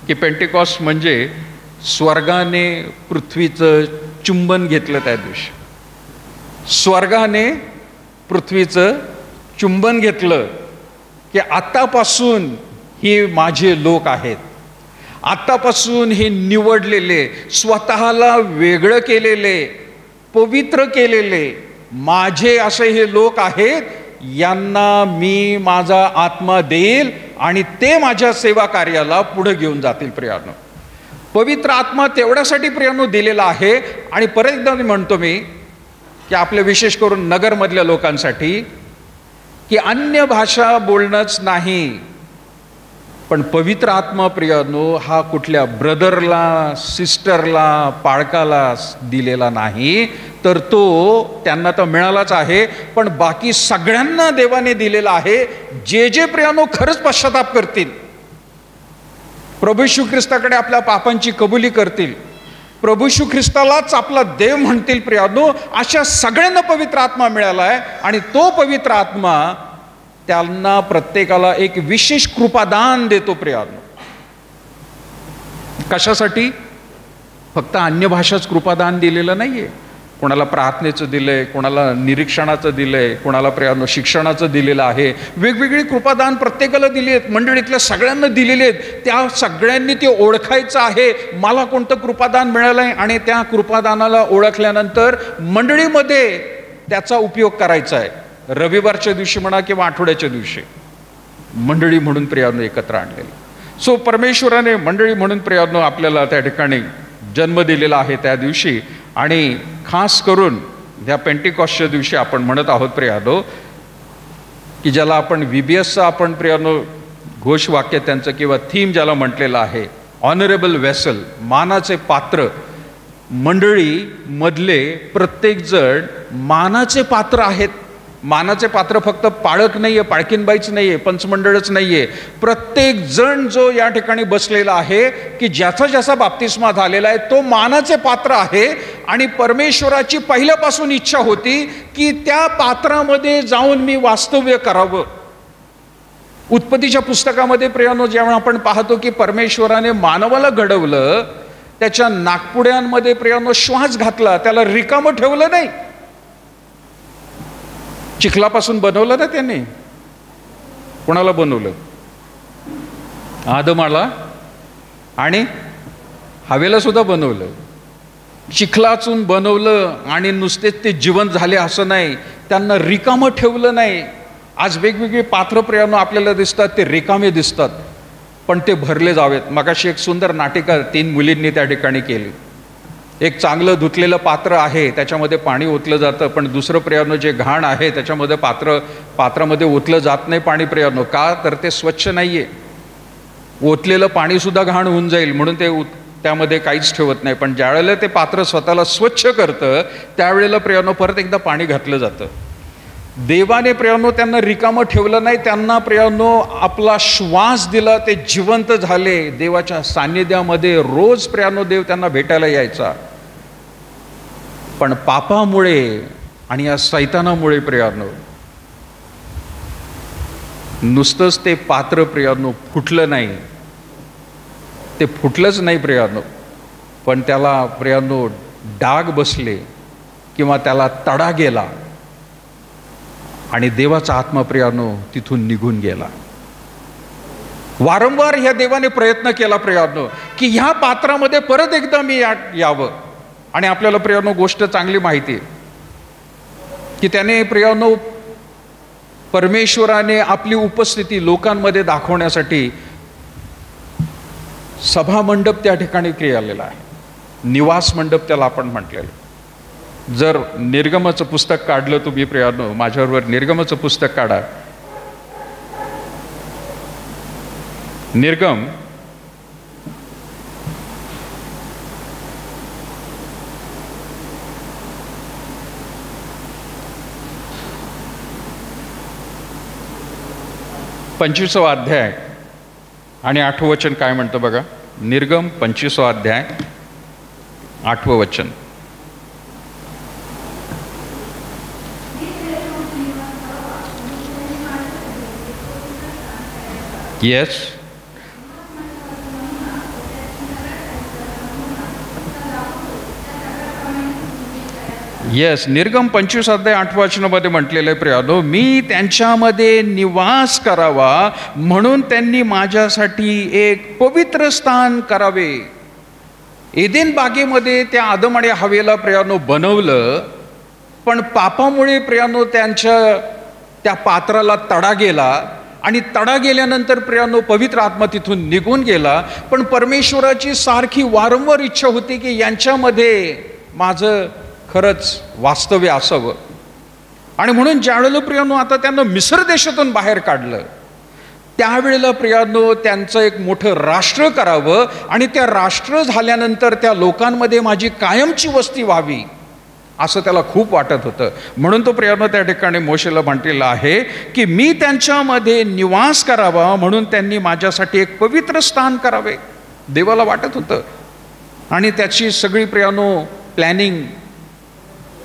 की पेंटिकॉस्ट म्हणजे स्वर्गाने पृथ्वीचं चुंबन घेतलं त्या दिवशी. स्वर्गाने पृथ्वीचं चुंबन घेतलं की आतापासून हे माझे लोक आहेत, आतापासून हे निवडलेले, स्वतःला वेगळं केलेले, पवित्र केलेले माझे असे हे लोक आहेत. यांना मी माझा आत्मा देईल आणि ते माझ्या सेवा कार्याला पुढे घेऊन जातील प्रियांनो. पवित्र आत्मा तेवढ्यासाठी प्रियांनो दिलेला आहे. आणि परत एकदा म्हणतो मी की आपल्या विशेष करून नगरमधल्या लोकांसाठी की अन्य भाषा बोलणंच नाही, पण पवित्र आत्मा प्रियांनो हा कुठल्या ब्रदरला, सिस्टरला, पाळकाला दिलेला नाही, तर तो त्यांना तर मिळालाच आहे, पण बाकी सगळ्यांना देवाने दिलेला आहे. जे जे प्रियांनो खरंच पश्चाताप करतील, प्रभू येशू ख्रिस्ताकडे आपल्या पापांची कबुली करतील, प्रभू येशू ख्रिस्तालाच आपला देव म्हणतील प्रियांनो, अशा सगळ्यांना पवित्र आत्मा मिळाला आहे. आणि तो पवित्र आत्मा त्यांना प्रत्येकाला एक विशेष कृपादान देतो प्रियांनो. कशासाठी? फक्त अन्य भाषाच कृपादान दिलेलं नाहीये. कोणाला प्रार्थनेचं दिलंय, कोणाला निरीक्षणाचं दिलंय, कोणाला प्रियांनो शिक्षणाचं दिलेलं आहे. वेगवेगळी कृपादान प्रत्येकाला दिली आहेत, मंडळीतल्या सगळ्यांना दिलेली आहेत. त्या सगळ्यांनी ते ओळखायचं आहे मला कोणतं कृपादान मिळालंय, आणि त्या कृपादानाला ओळखल्यानंतर मंडळीमध्ये त्याचा उपयोग करायचा आहे. रविवारच्या दिवशी म्हणा किंवा आठवड्याच्या दिवशी मंडळी म्हणून प्रियांनो एकत्र आणलेली. सो परमेश्वराने मंडळी म्हणून प्रियांनो आपल्याला त्या ठिकाणी जन्म दिलेला आहे त्या दिवशी. आणि खास करून ह्या पेंटिकॉस्टच्या दिवशी आपण म्हणत आहोत प्रियांनो की ज्याला आपण VBSचं आपण प्रियांनो घोषवाक्य त्यांचं किंवा थीम ज्याला म्हटलेलं आहे, ऑनरेबल वेसल, मानाचे पात्र. मंडळी मधले प्रत्येक जण मानाचे पात्र आहेत. मानाचे पात्र फक्त पाळक नाहीये, पाळकीनबाईच नाहीये, पंचमंडळच नाहीये. प्रत्येक जण जो या ठिकाणी बसलेला आहे की ज्याचा ज्याचा बाप्तिस्मा झालेला आहे तो मानाचे पात्र आहे. आणि परमेश्वराची पहिल्यापासून इच्छा होती की त्या पात्रामध्ये जाऊन मी वास्तव्य करावं. उत्पत्तीच्या पुस्तकामध्ये प्रियांनो जेव्हा आपण पाहतो की परमेश्वराने मानवाला घडवलं, त्याच्या नाकपुड्यांमध्ये प्रियांनो श्वास घातला, त्याला रिकामं ठेवलं नाही. चिखलापासून बनवलं ना त्याने. कोणाला बनवलं? आदमाला आणि हवेला सुद्धा बनवलं, चिखलातून बनवलं आणि नुसतेच ते जिवंत झाले असं नाही, त्यांना रिकामं ठेवलं नाही. आज वेगवेगळी पात्र प्रियांनो आपल्याला दिसतात, ते रिकामे दिसतात, पण ते भरले जावेत. मगाशी एक सुंदर नाटिका 3 मुलींनी त्या ठिकाणी केली. एक चांगलं धुतलेलं पात्र आहे, त्याच्यामध्ये पाणी ओतलं जातं, पण दुसरं प्रियांनो जे घाण आहे त्याच्यामध्ये पात्रामध्ये ओतलं जात नाही पाणी प्रियांनो. का तर ते स्वच्छ नाहीये. ओतलेलं पाणी सुद्धा घाण होऊन जाईल म्हणून ते त्यामध्ये काहीच ठेवत नाही. पण ज्यावेळेला ते पात्र स्वतःला स्वच्छ करतं त्यावेळेला प्रियांनो परत एकदा पाणी घातलं जातं. देवाने प्रियांनो त्यांना रिकामं ठेवलं नाही, त्यांना प्रियांनो आपला श्वास दिला, ते जिवंत झाले. देवाच्या सान्निध्यामध्ये रोज प्रियांनो देव त्यांना भेटायला यायचा. पण पापामुळे आणि या सैतानामुळे प्रियांनो नुसतंच ते पात्र प्रियांनो फुटलं नाही, ते फुटलंच नाही प्रियांनो, पण त्याला प्रियांनो डाग बसले किंवा त्याला तडा गेला आणि देवाचा आत्मा प्रियांनो तिथून निघून गेला. वारंवार ह्या देवाने प्रयत्न केला प्रियांनो की ह्या पात्रामध्ये परत एकदा मी यावं. आणि आपल्याला प्रियांनो गोष्ट चांगली माहिती आहे की त्याने प्रियांनो परमेश्वराने आपली उपस्थिती लोकांमध्ये दाखवण्यासाठी सभा मंडप त्या ठिकाणी केलेला आहे. निवास मंडप त्याला आपण म्हटलेलं. जर निर्गमाचं पुस्तक काढलं तुम्ही प्रियांनो, माझ्याबरोबर निर्गमाचं पुस्तक काढा. निर्गम 25वा अध्याय आणि 8वं वचन काय म्हणतं बघा. निर्गम 25वा अध्याय 8वं वचन. येस, येस, निर्गम 25 अध्याय 8 वचनामध्ये म्हटलेलं आहे प्रियांनो, मी त्यांच्यामध्ये निवास करावा म्हणून त्यांनी माझ्यासाठी एक पवित्र स्थान करावे. एदेन बागेमध्ये त्या आदम आणि हवेला प्रियांनो बनवलं, पण पापामुळे प्रियांनो त्या पात्राला तडा गेला आणि तडा गेल्यानंतर प्रियांनो पवित्र आत्मा तिथून निघून गेला. पण परमेश्वराची सारखी वारंवार इच्छा होती की यांच्यामध्ये माझं खरंच वास्तव्य असावं. आणि म्हणून ज्यावेळेला प्रियांनो आता त्यांना मिस्र देशातून बाहेर काढलं, त्यावेळेला प्रियांनो त्यांचं एक मोठं राष्ट्र करावं आणि त्या राष्ट्र झाल्यानंतर त्या लोकांमध्ये माझी कायमची वस्ती व्हावी असं त्याला खूप वाटत होतं. म्हणून तो प्रियांनो त्या ठिकाणी मोशेला म्हटलेला आहे की मी त्यांच्यामध्ये निवास करावा म्हणून त्यांनी माझ्यासाठी एक पवित्र स्थान करावे. देवाला वाटत होतं आणि त्याची सगळी प्रियांनो प्लॅनिंग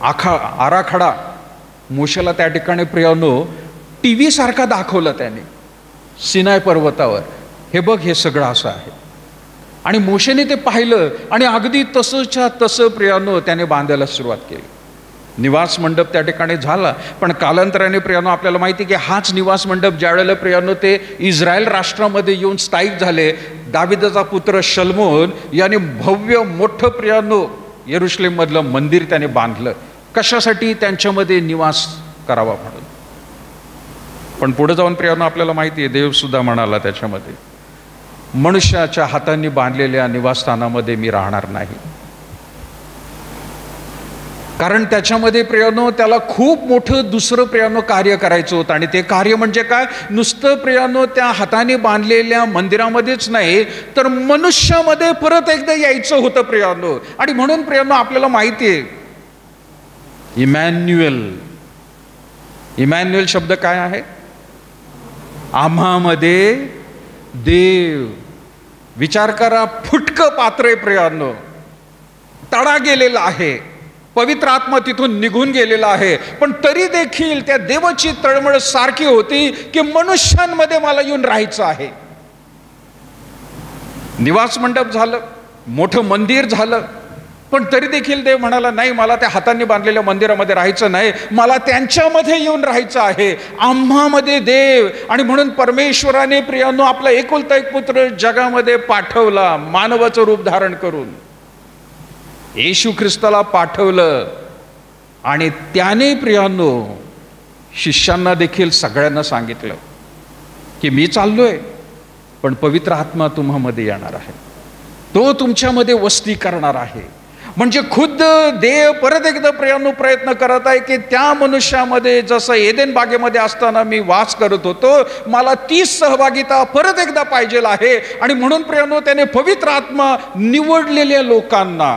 आराखडा मोशेला त्या ठिकाणी प्रियांनो TV सारखा दाखवला त्याने सिनाय पर्वतावर. हे बघ, हे सगळं असं आहे. आणि मोशेने ते पाहिलं आणि अगदी तसंच्या तसं प्रियांनो त्याने बांधायला सुरुवात केली. निवास मंडप त्या ठिकाणी झाला. पण कालांतराने प्रियांनो आपल्याला माहिती की हाच निवास मंडप ज्यावेळेला प्रियांनो ते इस्रायल राष्ट्रामध्ये येऊन स्थायिक झाले, दाविदाचा पुत्र शलोमोन याने भव्य मोठं प्रियांनो यरुशलेम मधलं मंदिर त्याने बांधलं. कशासाठी? त्यांच्यामध्ये निवास करावा म्हणून. पण पुढे जाऊन प्रियांनो आपल्याला माहिती आहे देव सुद्धा म्हणाला त्याच्यामध्ये, मनुष्याच्या हातांनी बांधलेल्या निवासस्थानामध्ये मी राहणार नाही. कारण त्याच्यामध्ये प्रियांनो त्याला खूप मोठं दुसरं प्रियांनो कार्य करायचं होतं. आणि ते कार्य म्हणजे काय? नुसतं प्रियांनो त्या हाताने बांधलेल्या मंदिरामध्येच नाही, तर मनुष्यामध्ये परत एकदा यायचं होतं प्रियांनो. आणि म्हणून प्रियांनो आपल्याला माहिती आहे इमॅन्युएल शब्द काय आहे? आम्हामध्ये देव. विचार करा, फुटकं पात्र आहे प्रियांनो, तडा गेलेला आहे, पवित्र आत्मा तिथून निघून गेलेला आहे, पण तरी देखील त्या देवाची तळमळ सारखी होती की मनुष्यांमध्ये मला येऊन राहायचं आहे. निवास मंडप झालं, मोठं मंदिर झालं, पण तरी देखील देव म्हणाला, नाही, मला त्या हातांनी बांधलेल्या मंदिरामध्ये राहायचं नाही, मला त्यांच्यामध्ये येऊन राहायचं आहे, आम्हामध्ये देव. आणि म्हणून परमेश्वराने प्रियांनो आपला एकुलता एक पुत्र जगामध्ये पाठवला, मानवाचं रूप धारण करून येशू ख्रिस्ताला पाठवलं. आणि त्याने प्रियांनो शिष्यांना देखील सगळ्यांना सांगितलं की मी चाललोय, पण पवित्र आत्मा तुम्हामध्ये येणार आहे, तो तुमच्यामध्ये वस्ती करणार आहे. म्हणजे खुद्द देव परत एकदा प्रियांनो प्रयत्न करत आहे की त्या मनुष्यामध्ये जसं एदेन बागेमध्ये असताना मी वास करत होतो, मला तीच सहभागिता परत एकदा पाहिजे आहे. आणि म्हणून प्रियांनो त्याने पवित्र आत्मा निवडलेल्या लोकांना,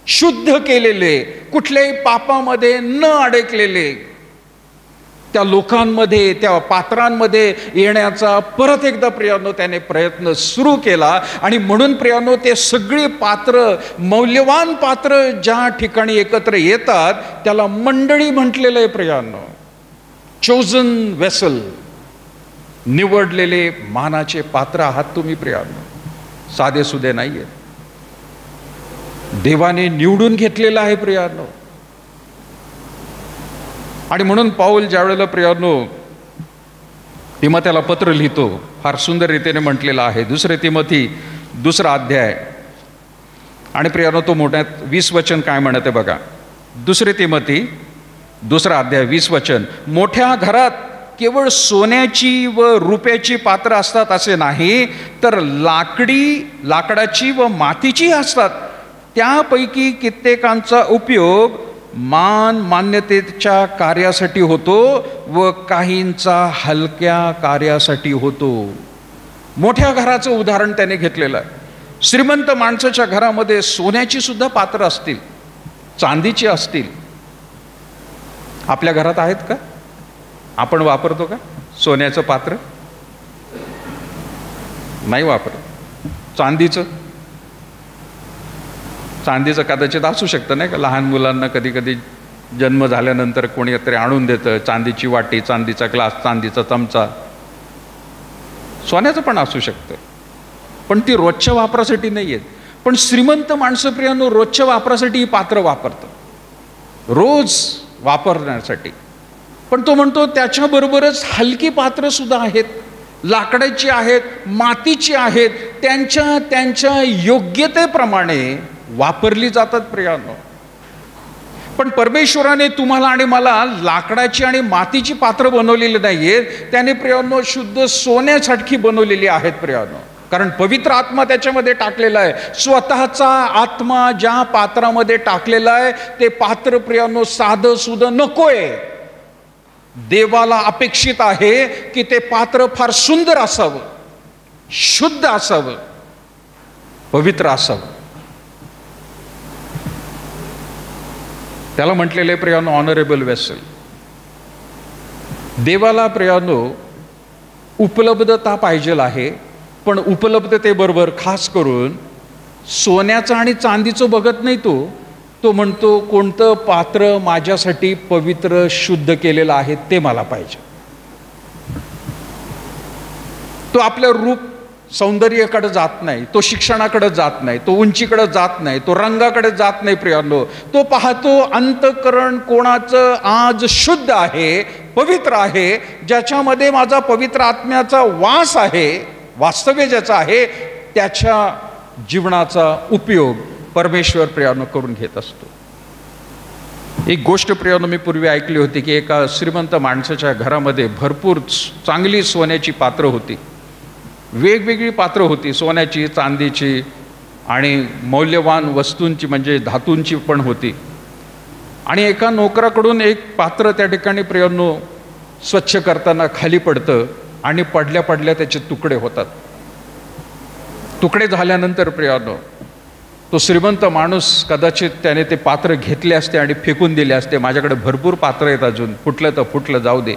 शुद्ध केलेले, कुठल्याही पापामध्ये न अडकलेले त्या लोकांमध्ये, त्या पात्रांमध्ये येण्याचा परत एकदा प्रियांनो त्याने प्रयत्न सुरू केला. आणि म्हणून प्रियांनो ते सगळी पात्र, मौल्यवान पात्र ज्या ठिकाणी एकत्र येतात त्याला मंडळी म्हटलेलं आहे प्रियांनो. चोजन वेसल, निवडलेले मानाचे पात्र आहात तुम्ही प्रियांनो, साधे सुधे नाहीये. देवाने निवडून घेतलेलं आहे प्रियांनो. आणि म्हणून पाऊल ज्या वेळेला प्रियांनो तिमोथेला पत्र लिहितो, फार सुंदर रीतीने म्हटलेलं आहे. 2 तिमोथी 2 अध्याय आणि प्रियांनो तो मोठ्यात 20 वचन काय म्हणत आहे बघा. 2 तिमोथी 2 अध्याय 20 वचन, मोठ्या घरात केवळ सोन्याची व रुप्याची पात्र असतात असे नाही, तर लाकडाची व मातीची असतात. त्यापैकी कित्येकांचा उपयोग मान्यतेच्या कार्यासाठी होतो व काहींचा हलक्या कार्यासाठी होतो. मोठ्या घराचं उदाहरण त्याने घेतलेलं आहे. श्रीमंत माणसाच्या घरामध्ये सोन्याची सुद्धा पात्र असतील, चांदीची असतील. आपल्या घरात आहेत का? आपण वापरतो का सोन्याचं पात्र? नाही वापरत. चांदीचं कदाचित असू शकतं नाही का, लहान मुलांना कधी कधी जन्म झाल्यानंतर कोणी तरी आणून देतं, चांदीची वाटी, चांदीचा ग्लास, चांदीचा चमचा. सोन्याचं पण असू शकतं, पण ती रोजच्या वापरासाठी नाही आहेत. पण श्रीमंत माणसं प्रियांनो रोजच्या वापरासाठी ही पात्र वापरतात, रोज वापरण्यासाठी. पण तो म्हणतो त्याच्याबरोबरच हलकी पात्र सुद्धा आहेत, लाकडाची आहेत, मातीची आहेत, त्यांच्या योग्यतेप्रमाणे वापरली जातात प्रियांनो. पण परमेश्वराने तुम्हाला आणि मला लाकडाची आणि मातीची पात्र बनवलेली नाहीये, त्याने प्रियांनो शुद्ध सोन्यासारखी बनवलेली आहेत प्रियांनो. कारण पवित्र आत्मा त्याच्यामध्ये टाकलेला आहे. स्वतःचा आत्मा ज्या पात्रामध्ये टाकलेला आहे ते पात्र प्रियांनो साधं सुधं नकोय. देवाला अपेक्षित आहे की ते पात्र फार सुंदर असावं, शुद्ध असावं, पवित्र असावं. त्याला म्हटलेले प्रियांनो ऑनरेबल वेसल. देवाला प्रियांनो उपलब्धता पाहिजे आहे, पण उपलब्धतेबरोबर खास करून सोन्याचं आणि चांदीचं बघत नाही. तो म्हणतो कोणतं पात्र माझ्यासाठी पवित्र शुद्ध केलेलं आहे ते मला पाहिजे. तो आपलं रूप सौंदर्याकडे जात नाही, तो शिक्षणाकडे जात नाही, तो उंचीकडे जात नाही, तो रंगाकडे जात नाही प्रियांनो. तो पाहतो अंतःकरण कोणाचं आज शुद्ध आहे, पवित्र आहे, ज्याच्यामध्ये माझा पवित्र आत्म्याचा वास आहे, वास्तव्य ज्याचा आहे, त्याच्या जीवनाचा उपयोग परमेश्वर प्रियांनो करून घेत असतो. एक गोष्ट प्रियांनो मी पूर्वी ऐकली होती की एका श्रीमंत माणसाच्या घरामध्ये भरपूर चांगली सोन्याची पात्र होती, वेगवेगळी पात्र होती, सोन्याची, चांदीची आणि मौल्यवान वस्तूंची म्हणजे धातूंची पण होती. आणि एका नोकराकडून एक पात्र त्या ठिकाणी प्रियांनो स्वच्छ करताना खाली पडतं आणि पडल्या पडल्या त्याचे तुकडे होतात. तुकडे झाल्यानंतर प्रियांनो तो श्रीमंत माणूस कदाचित त्याने ते पात्र घेतले असते आणि फेकून दिले असते, माझ्याकडे भरपूर पात्र आहेत अजून, फुटलं तर फुटलं जाऊ दे.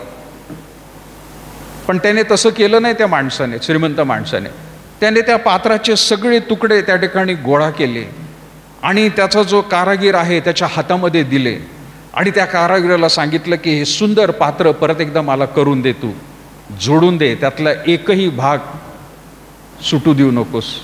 पण त्याने तसं केलं नाही. त्या माणसाने, श्रीमंत माणसाने, त्याने त्या पात्राचे सगळे तुकडे त्या ठिकाणी गोळा केले आणि त्याचा जो कारागीर आहे त्याच्या हातामध्ये दिले आणि त्या कारागिराला सांगितलं की हे सुंदर पात्र परत एकदा मला करून दे, तू जोडून दे, त्यातला एकही भाग सुटू देऊ नकोस.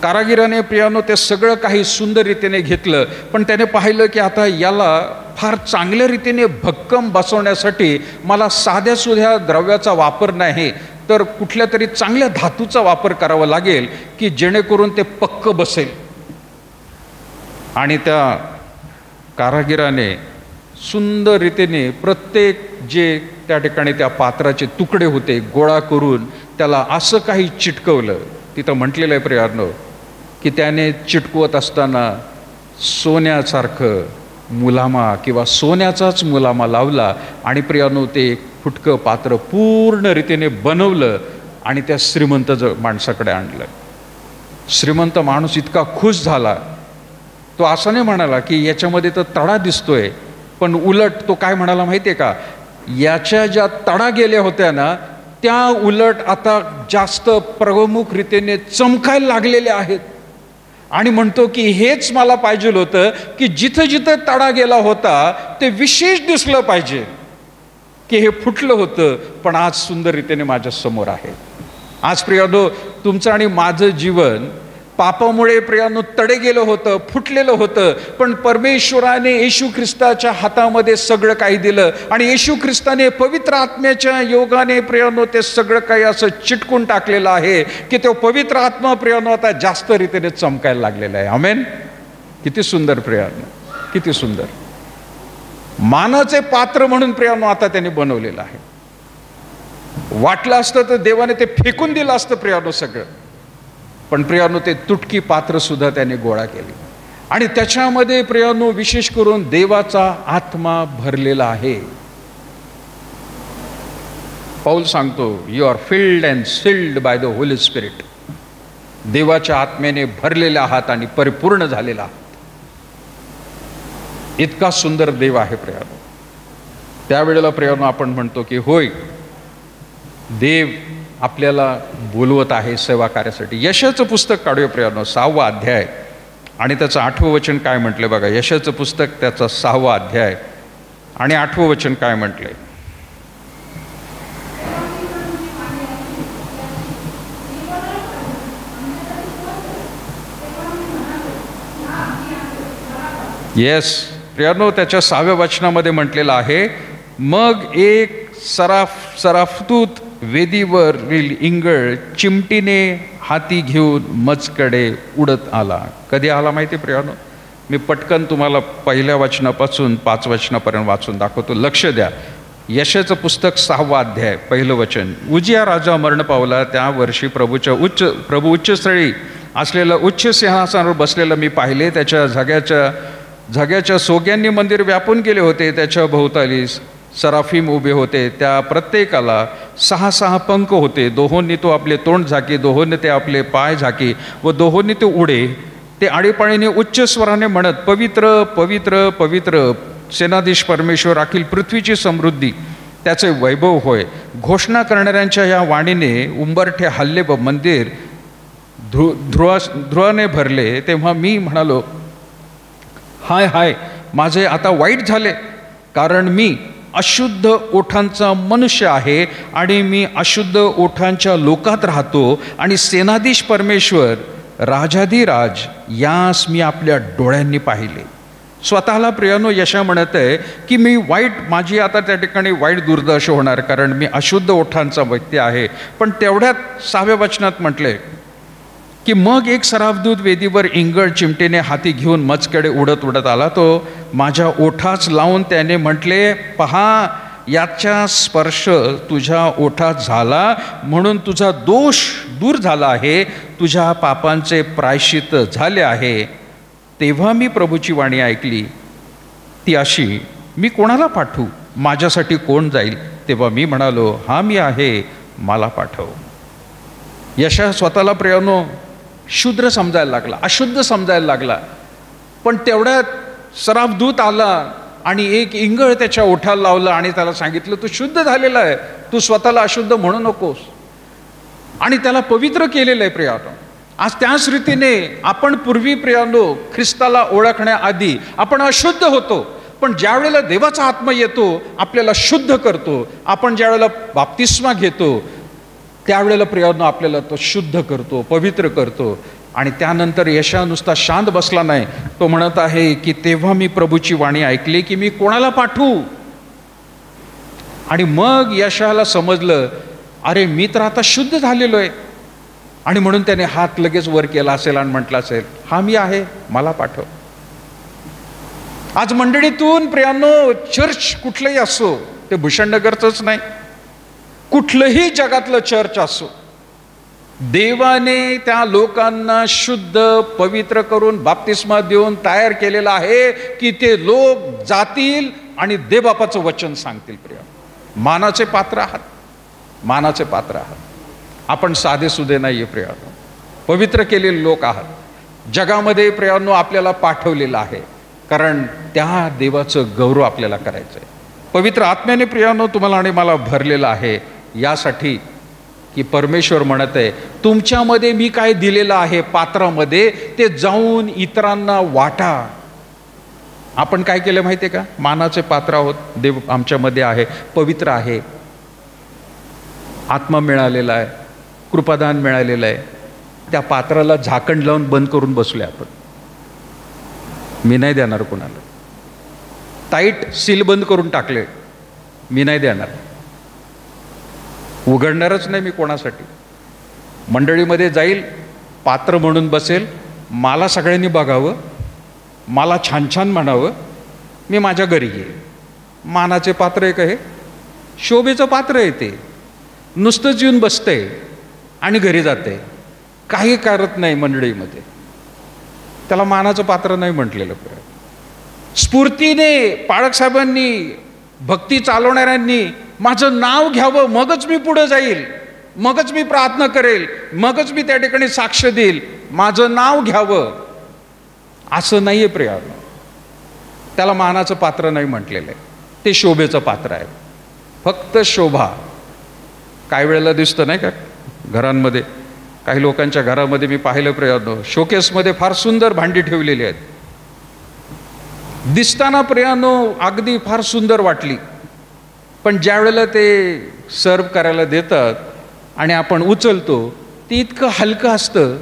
कारागिराने प्रियानो ते सगळं काही सुंदर रीतीने घेतलं, पण त्याने पाहिलं की आता याला फार चांगल्या रीतीने भक्कम बसवण्यासाठी मला साध्या सुध्या द्रव्याचा वापर नाही, तर कुठल्या तरी चांगल्या धातूचा वापर करावा लागेल की जेणेकरून ते पक्क बसेल. आणि त्या कारागिराने सुंदर रीतीने प्रत्येक जे त्या ठिकाणी त्या पात्राचे तुकडे होते गोळा करून त्याला असं काही चिटकवलं. तिथं म्हटलेलं आहे प्रियानो की त्याने चिटकवत असताना सोन्यासारखं मुलामा किंवा सोन्याचाच मुलामा लावला आणि प्रियानो ते फुटकं पात्र पूर्ण रीतीने बनवलं आणि त्या श्रीमंत माणसाकडे आणलं. श्रीमंत माणूस इतका खुश झाला, तो असं नाही म्हणाला की याच्यामध्ये तर तडा दिसतोय, पण उलट तो काय म्हणाला माहिती आहे का, याच्या ज्या तडा गेल्या होत्या ना त्या उलट आता जास्त प्रमुख रीतीने चमकायला लागलेल्या आहेत. आणि म्हणतो की हेच मला पाहिजे होतं की जिथं जिथं तडा गेला होता ते विशेष दिसलं पाहिजे की हे फुटलं होतं, पण आज सुंदर रीतीने माझ्या समोर आहे. आज प्रियानो तुमचं आणि माझं जीवन पापामुळे प्रियानो तडे गेलं होतं, फुटलेलं होतं, पण परमेश्वराने येशू ख्रिस्ताच्या हातामध्ये सगळं काही दिलं आणि येशू ख्रिस्ताने पवित्र आत्म्याच्या योगाने प्रियानो ते सगळं काही असं चिटकून टाकलेलं आहे की तो पवित्र आत्मा प्रियानो आता जास्त रीतीने चमकायला लागलेला आहे. आमेन. किती सुंदर प्रियानो, किती सुंदर. मानाचे पात्र म्हणून प्रियानो आता त्यांनी बनवलेलं आहे. वाटलं असतं तर देवाने ते फेकून दिलं असतं प्रियानो सगळं, पण प्रियानो ते तुटकी पात्र सुद्धा त्याने गोळा केली आणि त्याच्यामध्ये प्रियानो विशेष करून देवाचा आत्मा भरलेला आहे. पौल सांगतो you are filled and sealed by the Holy Spirit. देवाच्या आत्म्याने भरलेला आहात आणि परिपूर्ण झालेला आहात. इतका सुंदर देव आहे प्रियानो. त्यावेळेला प्रियानो आपण म्हणतो की होय, देव आपल्याला बोलवत आहे सेवा कार्यासाठी. यशाचं पुस्तक काढूया प्रियानो, 6वा अध्याय आणि त्याचं 8वं वचन काय म्हटलंय बघा. यशाचं पुस्तक त्याचा 6वा अध्याय आणि 8वं वचन काय म्हटलंय. येस प्रियानो, त्याच्या 6व्या वचनामध्ये म्हटलेलं आहे, मग एक सराफतूत वेदीवरील इंगळ चिमटीने हाती घेऊन मजकडे उडत आला. कधी आला माहिती प्रियानो? मी पटकन तुम्हाला पहिल्या वचनापासून 5 वचनापर्यंत वाचून दाखवतो, लक्ष द्या. यशाचं पुस्तक 6वा अध्याय 1 वचन. उजिया राजा मरण पावला त्या वर्षी प्रभू उच्चस्थळी असलेलं उच्च सिंहासनावर बसलेलं मी पाहिले. त्याच्या झग्याच्या सोग्यांनी मंदिर व्यापून गेले होते. त्याच्या भोवताली सराफीम उभे होते, त्या प्रत्येकाला 6 पंख होते. दोहोंनी तो आपले तोंड झाकी, दोहोंनी ते आपले पाय झाकी व दोहोंनी ते उडे. ते आळीपाळीने उच्च स्वराने म्हणत, पवित्र पवित्र पवित्र सेनाधीश परमेश्वर, अखिल पृथ्वीची समृद्धी त्याचे वैभव होय. घोषणा करणाऱ्यांच्या या वाणीने उंबरठे हल्ले व मंदिर ध्रुवाने भरले. तेव्हा मी म्हणालो, हाय हाय, माझे आता वाईट झाले, कारण मी अशुद्ध ओठांचा मनुष्य आहे आणि मी अशुद्ध ओठांच्या लोकात राहतो आणि सेनाधीश परमेश्वर राजाधिराज यास मी आपल्या डोळ्यांनी पाहिले. स्वतःला प्रियानो यशा म्हणत आहे की मी वाईट, माझी आता त्या ठिकाणी वाईट दुर्दशा होणार, कारण मी अशुद्ध ओठांचा व्यक्ती आहे. पण तेवढ्यात 6व्या वचनात म्हटले की मग एक सराफदूत वेदीवर इंगळ चिमटेने हाती घेऊन मजकडे उडत उडत आला. तो माझ्या ओठास लावून त्याने म्हटले, पहा, याचा स्पर्श तुझ्या ओठात झाला म्हणून तुझा दोष दूर झाला आहे, तुझ्या पापांचे प्रायश्चित्त झाले आहे. तेव्हा मी प्रभूची वाणी ऐकली, ती अशी, मी कोणाला पाठवू, माझ्यासाठी कोण जाईल? तेव्हा मी म्हणालो, हा मी आहे, मला पाठव. यशा स्वतःला प्रियानो शूद्र समजायला लागला, अशुद्ध समजायला लागला. पण तेवढ्यात सराफदूत आला आणि एक इंगळ त्याच्या ओठाला लावला आणि त्याला सांगितलं, तू शुद्ध झालेला आहे, तू स्वतःला अशुद्ध म्हणू नकोस. आणि त्याला पवित्र केलेलं आहे प्रियानो. आज त्याच रीतीने आपण पूर्वी प्रियानो ख्रिस्ताला ओळखण्याआधी आपण अशुद्ध होतो, पण ज्या वेळेला देवाचा आत्मा येतो आपल्याला शुद्ध करतो. आपण ज्या वेळेला बाप्तिस्मा घेतो त्यावेळेला प्रियानो आपल्याला तो शुद्ध करतो, पवित्र करतो. आणि त्यानंतर यशा नुसता शांत बसला नाही, तो म्हणत आहे की तेव्हा मी प्रभूची वाणी ऐकली की मी कोणाला पाठवू. आणि मग यशाला समजलं, अरे मी तर आता शुद्ध झालेलो आहे. आणि म्हणून त्याने हात लगेच वर केला असेल आणि म्हटलं असेल, हा मी आहे, मला पाठव. आज मंडळीतून प्रियांनो, चर्च कुठलंही असो, ते भूषणनगरचंच नाही, कुठलंही जगातलं चर्च असो, देवाने त्या लोकांना शुद्ध पवित्र करून बाप्तिस्मा देऊन तयार केलेलं आहे की ते लोक जातील आणि देवबापाचं वचन सांगतील. प्रिय, मानाचे पात्र आहात, मानाचे पात्र आहात. आपण साधे सुधे नाहीये प्रियानो, पवित्र केलेले लोक आहात. जगामध्ये प्रियानो आपल्याला पाठवलेलं आहे, कारण त्या देवाचं गौरव आपल्याला करायचं आहे. पवित्र आत्म्याने प्रियानो तुम्हाला आणि मला भरलेलं आहे, यासाठी की परमेश्वर म्हणत आहे, तुमच्यामध्ये मी काय दिलेलं आहे पात्रामध्ये, ते जाऊन इतरांना वाटा. आपण काय केलं माहिती आहे का? मानाचे पात्र आहोत, देव आमच्यामध्ये आहे, पवित्र आहे, आत्मा मिळालेला आहे, कृपादान मिळालेलं आहे. त्या पात्राला झाकण लावून बंद करून बसले आपण. मी नाही देणार कोणाला. टाईट सील बंद करून टाकले, मी नाही देणार, उघडणारच नाही मी कोणासाठी. मंडळीमध्ये जाईल, पात्र म्हणून बसेल, मला सगळ्यांनी बघावं, मला छान छान म्हणावं, मी माझ्या घरी येईल. मानाचे पात्र आहे का हे? शोभेचं पात्र आहे ते. नुसतंच येऊन बसतंय आणि घरी जाते, काही करत नाही मंडळीमध्ये. त्याला मानाचं पात्र नाही म्हटलेलं. स्फूर्तीने पाळक साहेबांनी, भक्ती चालवणाऱ्यांनी माझं नाव घ्यावं, मगच मी पुढे जाईल, मगच मी प्रार्थना करेल, मगच मी त्या ठिकाणी साक्ष देईल. माझं नाव घ्यावं असं नाहीये प्रियानो. त्याला मानाचं पात्र नाही म्हटलेलं आहे, ते शोभेचं पात्र आहे. फक्त शोभा. काही वेळेला दिसतं नाही का घरांमध्ये, काही लोकांच्या घरामध्ये मी पाहिलं प्रियानो, शोकेसमध्ये फार सुंदर भांडी ठेवलेली आहेत. दिसताना प्रियानो अगदी फार सुंदर वाटली, पण ज्या वेळेला ते सर्व करायला देतात आणि आपण उचलतो, ते इतकं हलकं असतं,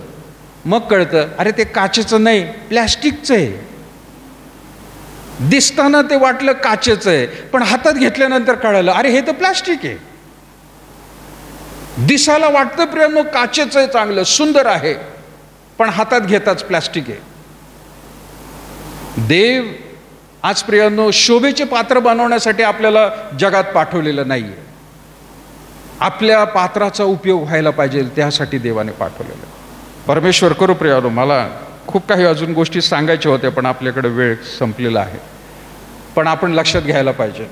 मग कळतं अरे ते काचेचं नाही, प्लॅस्टिकचं आहे. दिसताना ते वाटलं काचेचं आहे, पण हातात घेतल्यानंतर कळलं अरे हे तर प्लॅस्टिक आहे. दिसायला वाटतं प्रियानो काचेचं आहे, चांगलं सुंदर आहे, पण हातात घेताच प्लॅस्टिक आहे. देव आज प्रियानो शोभेचे पात्र बनवण्यासाठी आपल्याला जगात पाठवलेलं नाहीये. आपल्या पात्राचा उपयोग व्हायला पाहिजे, त्यासाठी देवाने पाठवलेलं. परमेश्वर करू प्रियानो. मला खूप काही अजून गोष्टी सांगायच्या होत्या, पण आपल्याकडे वेळ संपलेला आहे. पण आपण लक्षात घ्यायला पाहिजे,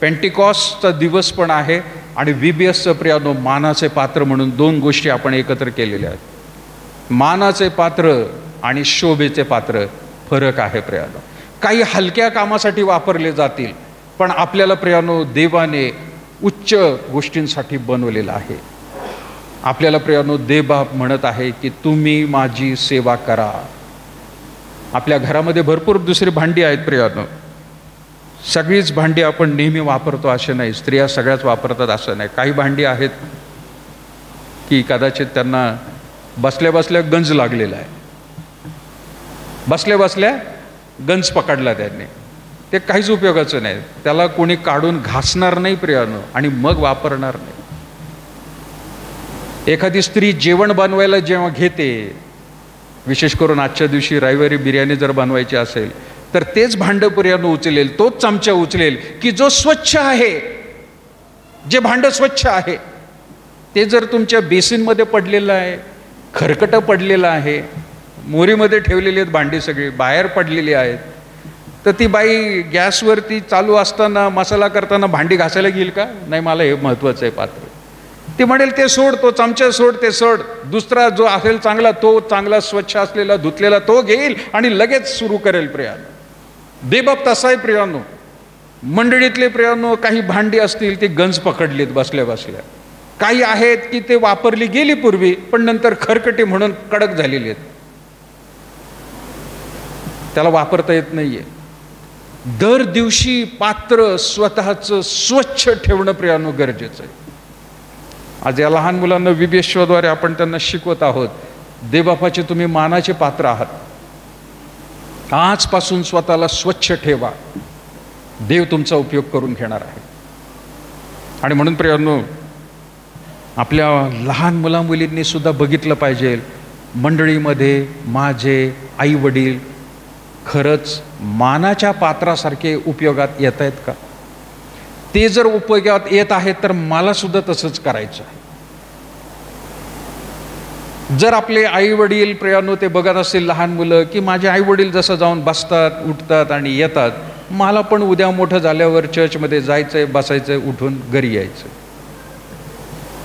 पेंटिकॉस्टचा दिवस पण आहे आणि VBSचं प्रियानो मानाचे पात्र म्हणून दोन गोष्टी आपण एकत्र केलेल्या आहेत. मानाचे पात्र आणि शोभेचे पात्र फरक आहे प्रियानो. काही हलक्या कामासाठी वापरले जातील, पण आपल्याला प्रियानो देवाने उच्च गोष्टींसाठी बनवलेलं आहे. आपल्याला प्रियानो देवबाप म्हणत आहे की तुम्ही माझी सेवा करा. आपल्या घरामध्ये भरपूर दुसरी भांडी आहेत प्रियानो. सगळीच भांडी आपण नेहमी वापरतो असे नाही, स्त्रिया सगळ्याच वापरतात असं नाही. काही भांडी आहेत की कदाचित त्यांना बसल्या बसल्या गंज लागलेला आहे, बसल्या बसल्या गंज पकडला त्यांनी, ते काहीच उपयोगाचं नाही. त्याला कोणी काढून घासणार नाही प्रियानो आणि मग वापरणार नाही. एखादी स्त्री जेवण बनवायला जेव्हा घेते, विशेष करून आजच्या दिवशी रविवारी बिर्याणी जर बनवायची असेल, तर तेच भांडं प्रियानो उचलेल, तोच चमचा उचलेल की जो स्वच्छ आहे. जे भांडं स्वच्छ आहे ते जर तुमच्या बेसिनमध्ये पडलेलं आहे, खरकटं पडलेलं आहे, मोरीमध्ये ठेवलेली आहेत भांडी सगळी, बाहेर पडलेली आहेत, तर ती बाई गॅसवरती चालू असताना मसाला करताना भांडी घासायला घेईल का? नाही, मला हे महत्त्वाचं आहे पात्र. ती म्हणेल ते सोड, तो चमचा सोड, ते सोड, दुसरा जो असेल चांगला, तो चांगला स्वच्छ असलेला धुतलेला तो घेईल आणि लगेच सुरू करेल प्रियानो. देवबाप तसा आहे प्रियानो. मंडळीतले प्रियानो काही भांडी असतील ती गंज पकडलीत बसल्या बसल्या, काही आहेत की ते वापरली गेली पूर्वी पण नंतर खरकटी म्हणून कडक झालेली आहेत, त्याला वापरता येत नाहीये. दर दिवशी पात्र स्वतःचं स्वच्छ ठेवणं प्रियानो गरजेचं आहे. आज या लहान मुलांना VBSद्वारे आपण त्यांना शिकवत आहोत देवबापाचे तुम्ही मानाचे पात्र आहात। आजपासून स्वतःला स्वच्छ ठेवा, देव तुमचा उपयोग करून घेणार आहे। आणि म्हणून प्रियांनो, आपल्या लहान मुलामुलींनी सुद्धा बघितलं पाहिजे, मंडळीमध्ये माझे आई वडील खरंच मानाच्या पात्रासारखे उपयोगात येत आहेत का? ते जर उपयोगात येत आहेत तर मला सुद्धा तसंच करायचं आहे। जर आपले आई वडील प्रियांनो ते बघत असतील लहान मुलं की माझे आई वडील जसं जाऊन बसतात, उठतात आणि येतात, मला पण उद्या मोठं झाल्यावर चर्चमध्ये जायचंय, बसायचंय, उठून घरी यायचं,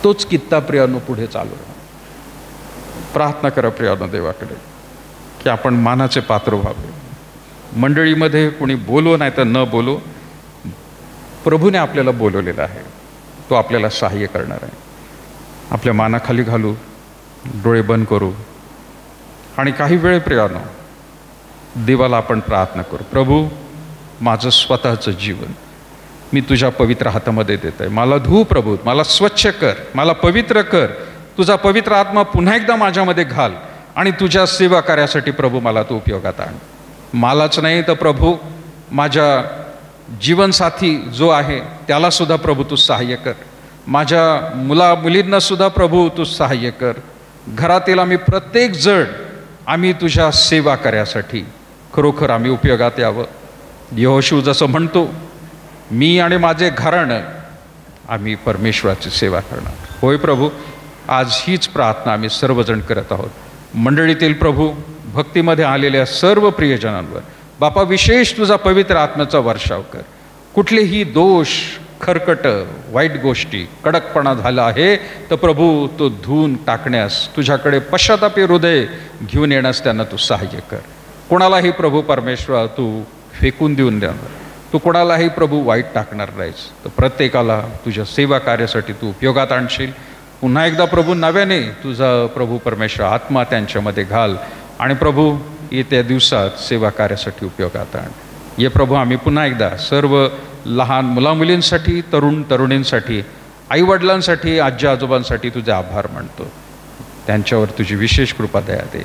तोच कित्ता प्रियांनो पुढे चालू आहे। प्रार्थना करा प्रियांनो देवाकडे की आपण मानाचे पात्र व्हावे। मंडळीमध्ये कोणी बोलो नाही तर न बोलो, प्रभूने आपल्याला बोलवलेलं आहे, तो आपल्याला सहाय्य करणार आहे। आपल्या मानाखाली घालू, डोळे बंद करू आणि काही वेळ प्रियांनो देवाला आपण प्रार्थना करू, प्रभू माझं स्वतःचं जीवन मी तुझ्या पवित्र हातामध्ये देत आहे, मला धू प्रभू, मला स्वच्छ कर, मला पवित्र कर, तुझा पवित्र आत्मा पुन्हा एकदा माझ्यामध्ये घाल आणि तुझ्या सेवा कार्यासाठी प्रभू मला तू उपयोगात आण। मलाच नाही तर प्रभू माझ्या जीवनसाथी जो आहे त्याला सुद्धा प्रभू तू सहाय्य कर, माझ्या मुला मुलींना सुद्धा प्रभू तू सहाय्य कर, घरातील आम्ही प्रत्येक जण आम्ही तुझ्या सेवा कार्यासाठी खरोखर आम्ही उपयोगात यावं। यहोशू जसं म्हणतो, मी आणि माझे घराणं आम्ही परमेश्वराची सेवा करणार। होय प्रभू, आज हीच प्रार्थना आम्ही सर्वजण करत आहोत। मंडळीतील प्रभू भक्तीमध्ये आलेल्या सर्व प्रियजनांवर बापा विशेष तुझा पवित्र आत्म्याचा वर्षाव कर। कुठलेही दोष, खरकट, वाईट गोष्टी, कडकपणा झाला आहे तर प्रभू तो धुवून टाकण्यास, तुझ्याकडे पश्चातापी हृदय घेऊन येण्यास त्यांना तू सहाय्य कर। कोणालाही प्रभू परमेश्वर तू फेकून देऊन देणार, तू कोणालाही प्रभू वाईट टाकणार नाहीस, तर प्रत्येकाला तुझ्या सेवा कार्यासाठी तू उपयोगात आणशील। पुन्हा एकदा प्रभू नव्याने तुझा प्रभू परमेश्वर आत्मा त्यांच्यामध्ये घाल आणि प्रभू येत्या दिवसात सेवा कार्यासाठी उपयोगात आण। ये प्रभू आम्ही पुन्हा एकदा सर्व लहान मुलामुलींसाठी, तरुण तरुणींसाठी, आईवडिलांसाठी, आजी आजोबांसाठी तुझे आभार मानतो, त्यांच्यावर तुझी विशेष कृपा दया दे।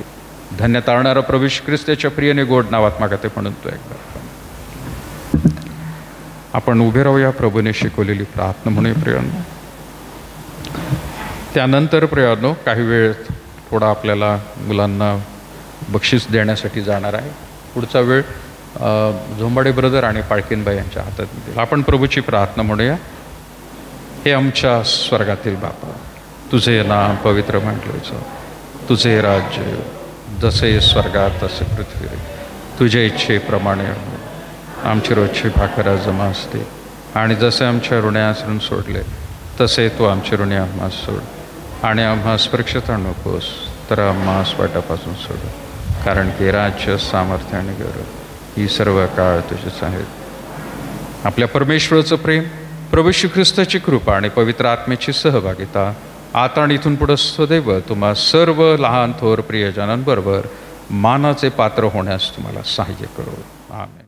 धन्य तारणारा प्रभू येशू ख्रिस्ताच्या प्रियने गोड नावात मागते म्हणून तो एकदा आपण उभे राहूया, प्रभूने शिकवलेली प्रार्थना म्हणूया प्रियांनो। त्यानंतर प्रियांनो काही वेळ थोडा आपल्याला मुलांना बक्षीस देण्यासाठी जाणार आहे। पुढचा वेळ झोंबाडे ब्रदर आणि पाळकीनबाई यांच्या हातात देईल। आपण प्रभूची प्रार्थना म्हणूया। हे आमच्या स्वर्गातील बापा, तुझे नाम पवित्र म्हटले जाओ, तुझे राज्य जसे स्वर्गात तसे पृथ्वीवर, तुझ्या इच्छेप्रमाणे आमची रोजची भाकर जमा असते आणि जसे आमच्या ऋण्यासरून सोडले तसे तू आमचे ऋणे आम्हास सोड आणि आम्हास परीक्षेत नकोस तर आम्हास वाटापासून सोड, कारण की राज्य, सामर्थ्य आणि गौरव ही सर्व काळ तुझेच आहेत। आपल्या परमेश्वराचं प्रेम, प्रभू येशू ख्रिस्ताची कृपा आणि पवित्र आत्म्याची सहभागिता आता आणि इथून पुढे सदैव तुम्हा सर्व लहान थोर प्रियजनांबरोबर मानाचे पात्र होण्यास तुम्हाला सहाय्य करो। आमेन।